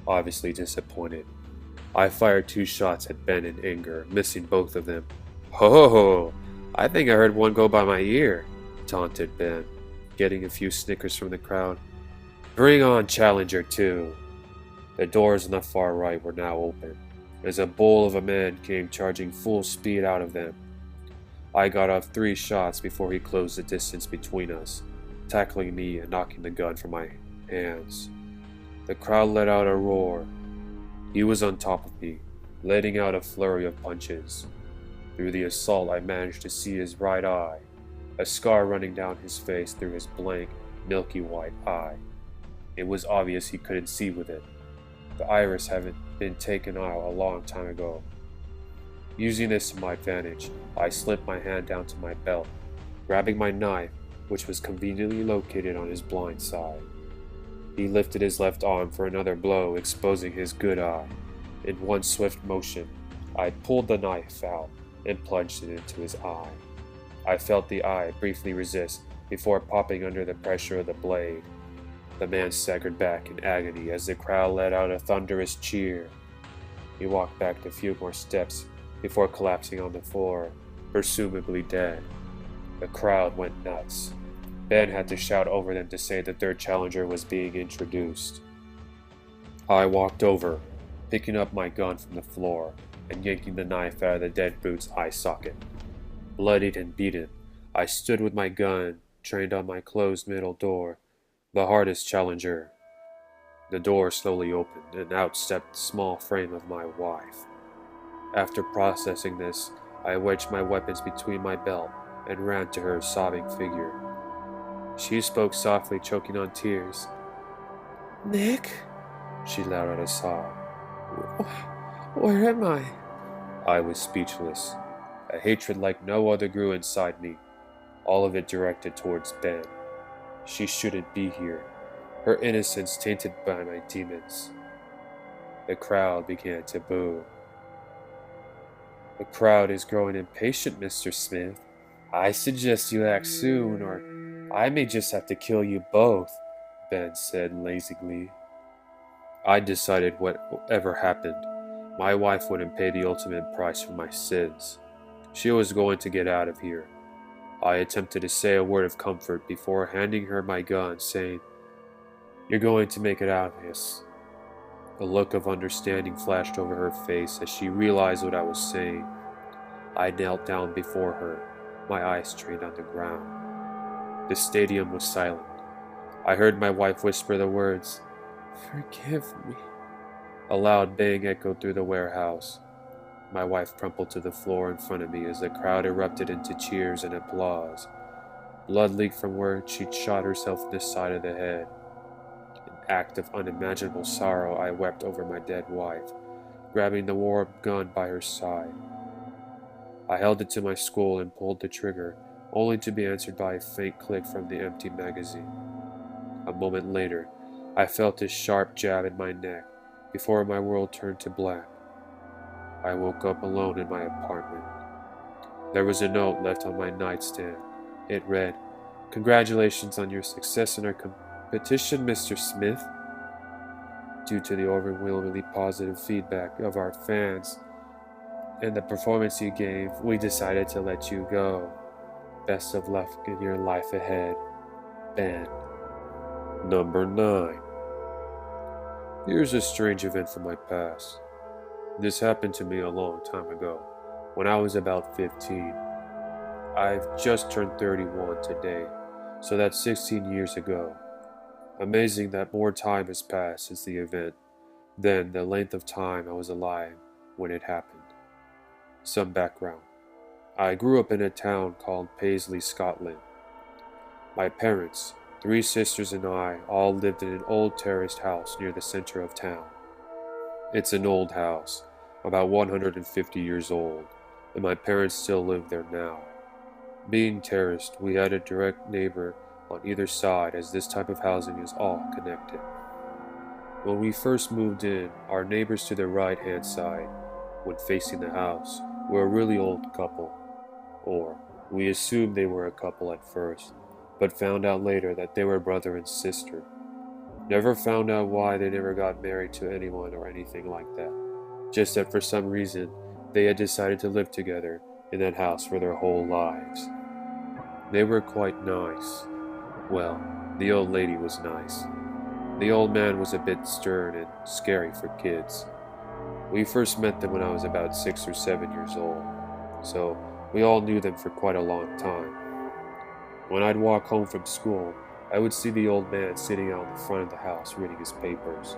obviously disappointed. I fired 2 shots at Ben in anger, missing both of them. "Ho! I think I heard one go by my ear," taunted Ben, getting a few snickers from the crowd. "Bring on Challenger 2. The doors on the far right were now open, as a bull of a man came charging full speed out of them. I got off 3 shots before he closed the distance between us, tackling me and knocking the gun from my hands. The crowd let out a roar. He was on top of me, letting out a flurry of punches. Through the assault, I managed to see his right eye, a scar running down his face through his blank, milky white eye. It was obvious he couldn't see with it. The iris had been taken out a long time ago. Using this to my advantage, I slipped my hand down to my belt, grabbing my knife, which was conveniently located on his blind side. He lifted his left arm for another blow, exposing his good eye. In one swift motion, I pulled the knife out and plunged it into his eye. I felt the eye briefly resist before popping under the pressure of the blade. The man staggered back in agony as the crowd let out a thunderous cheer. He walked back a few more steps before collapsing on the floor, presumably dead. The crowd went nuts. Ben had to shout over them to say the third challenger was being introduced. I walked over, picking up my gun from the floor and yanking the knife out of the dead brute's eye socket. Bloodied and beaten, I stood with my gun trained on my closed middle door, the hardest challenger. The door slowly opened, and out stepped the small frame of my wife. After processing this, I wedged my weapons between my belt and ran to her sobbing figure. She spoke softly, choking on tears. "Nick?" she let out a sob. "Where am I?" I was speechless. A hatred like no other grew inside me, all of it directed towards Ben. She shouldn't be here, her innocence tainted by my demons. The crowd began to boo. "The crowd is growing impatient, Mr. Smith. I suggest you act soon, or I may just have to kill you both," Ben said lazily. I decided whatever happened, my wife wouldn't pay the ultimate price for my sins. She was going to get out of here. I attempted to say a word of comfort before handing her my gun, saying, "You're going to make it out of this." A look of understanding flashed over her face as she realized what I was saying. I knelt down before her, my eyes trained on the ground. The stadium was silent. I heard my wife whisper the words, "Forgive me." A loud bang echoed through the warehouse. My wife crumpled to the floor in front of me as the crowd erupted into cheers and applause. Blood leaked from where she'd shot herself in the side of the head. In an act of unimaginable sorrow, I wept over my dead wife, grabbing the warm gun by her side. I held it to my skull and pulled the trigger, only to be answered by a faint click from the empty magazine. A moment later, I felt a sharp jab in my neck before my world turned to black. I woke up alone in my apartment. There was a note left on my nightstand. It read, "Congratulations on your success in our competition, Mr. Smith. Due to the overwhelmingly positive feedback of our fans and the performance you gave, we decided to let you go. Best of luck in your life ahead, Ben." Number 9. Here's a strange event from my past. This happened to me a long time ago, when I was about 15. I've just turned 31 today, So that's 16 years ago. Amazing that more time has passed since the event than the length of time I was alive when it happened. Some background. I grew up in a town called Paisley, Scotland. My parents, three sisters, and I all lived in an old terraced house near the center of town. It's an old house, about 150 years old, and my parents still live there now. Being terraced, we had a direct neighbor on either side as this type of housing is all connected. When we first moved in, our neighbors to the right hand side, when facing the house, were a really old couple. Or, we assumed they were a couple at first, but found out later that they were brother and sister. Never found out why they never got married to anyone or anything like that. Just that for some reason, they had decided to live together in that house for their whole lives. They were quite nice. Well, the old lady was nice. The old man was a bit stern and scary for kids. We first met them when I was about 6 or 7 years old, so we all knew them for quite a long time. When I'd walk home from school, I would see the old man sitting out in the front of the house reading his papers.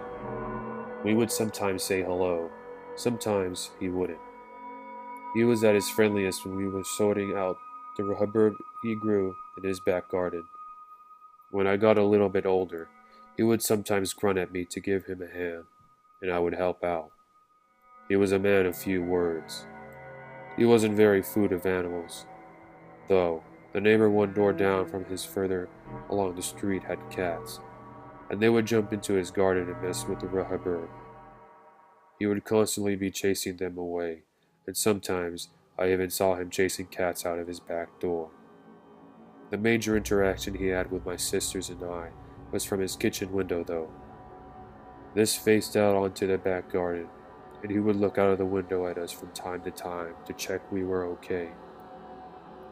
We would sometimes say hello, sometimes he wouldn't. He was at his friendliest when we were sorting out the rhubarb he grew in his back garden. When I got a little bit older, he would sometimes grunt at me to give him a hand, and I would help out. He was a man of few words. He wasn't very fond of animals, though the neighbor one door down from his further along the street had cats, and they would jump into his garden and mess with the rhubarb. He would constantly be chasing them away, and sometimes I even saw him chasing cats out of his back door. The major interaction he had with my sisters and I was from his kitchen window, though. This faced out onto the back garden, and he would look out of the window at us from time to time to check we were okay.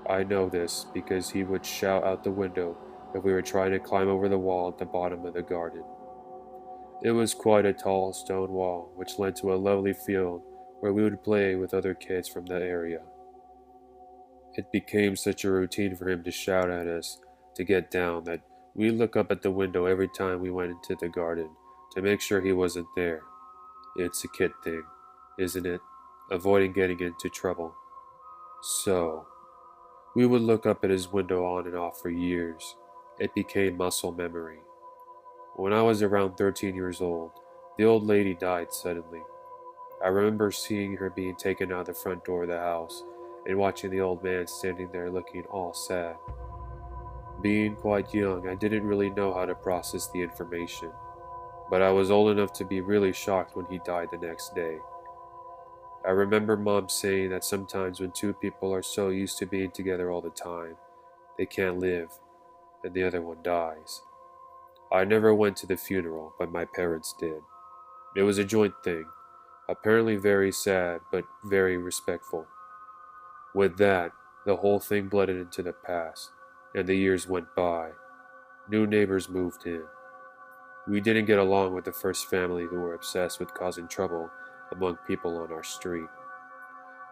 I know this because he would shout out the window if we were trying to climb over the wall at the bottom of the garden. It was quite a tall stone wall which led to a lovely field where we would play with other kids from the area. It became such a routine for him to shout at us to get down that we'd look up at the window every time we went into the garden to make sure he wasn't there. It's a kid thing, isn't it? Avoiding getting into trouble. So, we would look up at his window on and off for years. It became muscle memory. When I was around 13 years old, the old lady died suddenly. I remember seeing her being taken out the front door of the house and watching the old man standing there looking all sad. Being quite young, I didn't really know how to process the information, but I was old enough to be really shocked when he died the next day. I remember Mom saying that sometimes when two people are so used to being together all the time, they can't live, and the other one dies. I never went to the funeral, but my parents did. It was a joint thing, apparently very sad, but very respectful. With that, the whole thing blended into the past, and the years went by. New neighbors moved in. We didn't get along with the first family who were obsessed with causing trouble among people on our street.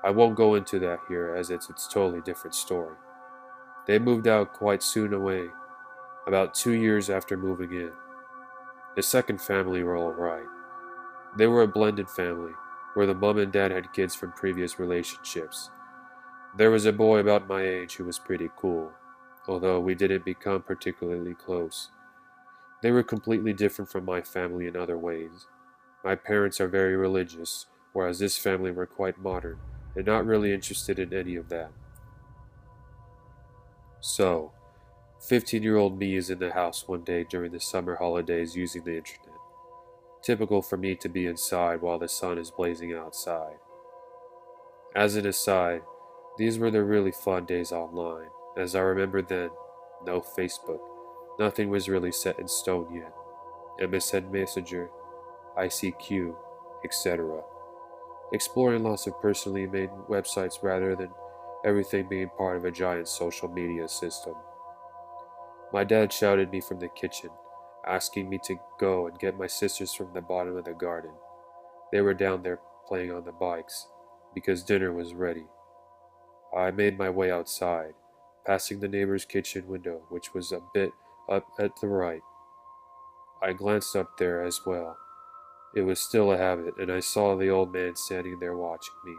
I won't go into that here as it's a totally different story. They moved out quite soon away, about 2 years after moving in. The second family were alright. They were a blended family, where the mom and dad had kids from previous relationships. There was a boy about my age who was pretty cool, although we didn't become particularly close. They were completely different from my family in other ways. My parents are very religious, whereas this family were quite modern and not really interested in any of that. So, 15-year-old me is in the house one day during the summer holidays using the internet. Typical for me to be inside while the sun is blazing outside. As an aside, these were the really fun days online. As I remember then, no Facebook. Nothing was really set in stone yet. MSN Messenger, ICQ, etc. Exploring lots of personally made websites rather than everything being part of a giant social media system. My dad shouted me from the kitchen, asking me to go and get my sisters from the bottom of the garden. They were down there playing on the bikes, because dinner was ready. I made my way outside, passing the neighbor's kitchen window, which was a bit up at the right. I glanced up there as well. It was still a habit, and I saw the old man standing there watching me.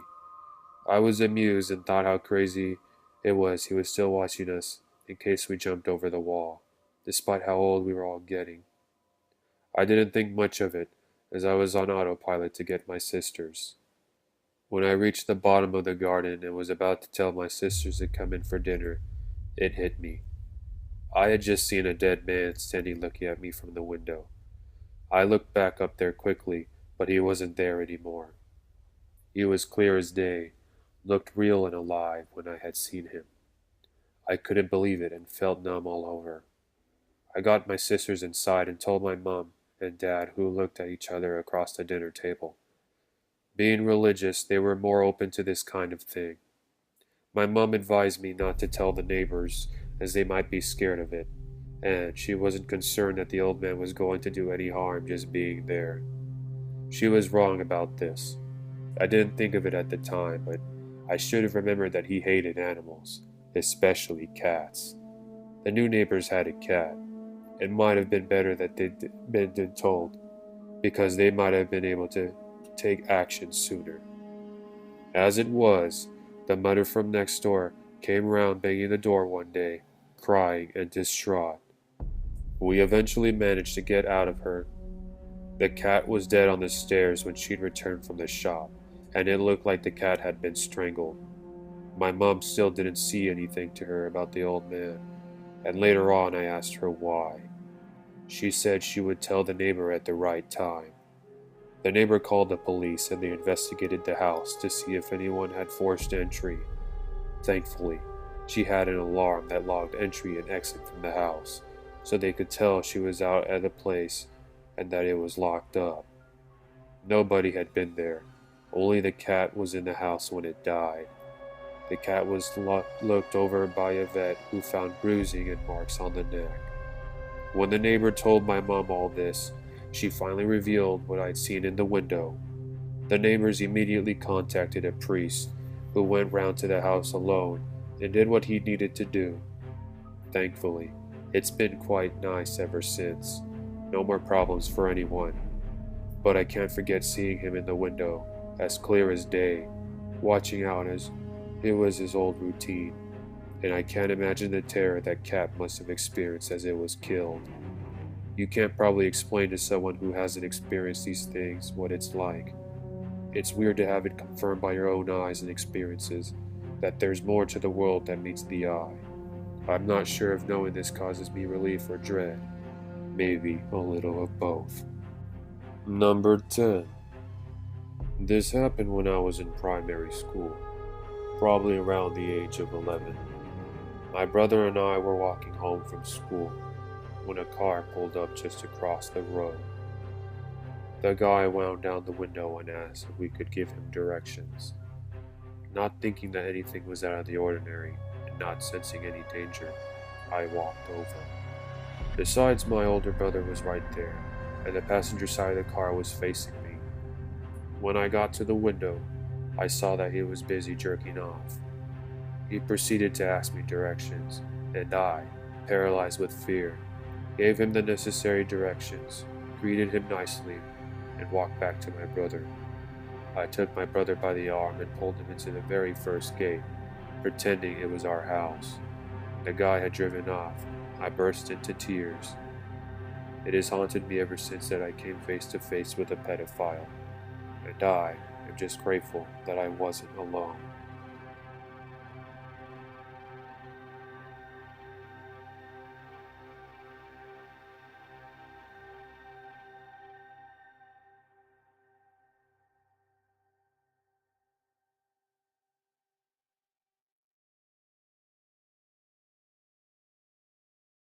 I was amused and thought how crazy it was he was still watching us in case we jumped over the wall, despite how old we were all getting. I didn't think much of it, as I was on autopilot to get my sisters. When I reached the bottom of the garden and was about to tell my sisters to come in for dinner, it hit me. I had just seen a dead man standing looking at me from the window. I looked back up there quickly, but he wasn't there anymore. He was clear as day, looked real and alive when I had seen him. I couldn't believe it and felt numb all over. I got my sisters inside and told my mom and dad, who looked at each other across the dinner table. Being religious, they were more open to this kind of thing. My mom advised me not to tell the neighbors, as they might be scared of it, and she wasn't concerned that the old man was going to do any harm just being there. She was wrong about this. I didn't think of it at the time, but I should have remembered that he hated animals, especially cats. The new neighbors had a cat. It might have been better that they'd been told, because they might have been able to take action sooner. As it was, the mother from next door came round banging the door one day, crying and distraught. We eventually managed to get out of her. The cat was dead on the stairs when she'd returned from the shop, and it looked like the cat had been strangled. My mom still didn't see anything to her about the old man, and later on I asked her why. She said she would tell the neighbor at the right time. The neighbor called the police and they investigated the house to see if anyone had forced entry. Thankfully, she had an alarm that logged entry and exit from the house, so they could tell she was out at the place and that it was locked up. Nobody had been there. Only the cat was in the house when it died. The cat was looked over by a vet who found bruising and marks on the neck. When the neighbor told my mom all this, she finally revealed what I'd seen in the window. The neighbors immediately contacted a priest, who went round to the house alone and did what he needed to do. Thankfully, it's been quite nice ever since. No more problems for anyone. But I can't forget seeing him in the window, as clear as day, watching out as it was his old routine, and I can't imagine the terror that cat must have experienced as it was killed. You can't probably explain to someone who hasn't experienced these things what it's like. It's weird to have it confirmed by your own eyes and experiences that there's more to the world than meets the eye. I'm not sure if knowing this causes me relief or dread. Maybe a little of both. Number 10. This happened when I was in primary school, probably around the age of 11. My brother and I were walking home from school when a car pulled up just across the road. The guy wound down the window and asked if we could give him directions. Not thinking that anything was out of the ordinary and not sensing any danger, I walked over. Besides, my older brother was right there, and the passenger side of the car was facing me. When I got to the window, I saw that he was busy jerking off. He proceeded to ask me directions, and I, paralyzed with fear, gave him the necessary directions, greeted him nicely, and walked back to my brother. I took my brother by the arm and pulled him into the very first gate, pretending it was our house. The guy had driven off. I burst into tears. It has haunted me ever since that I came face to face with a pedophile, and I am just grateful that I wasn't alone.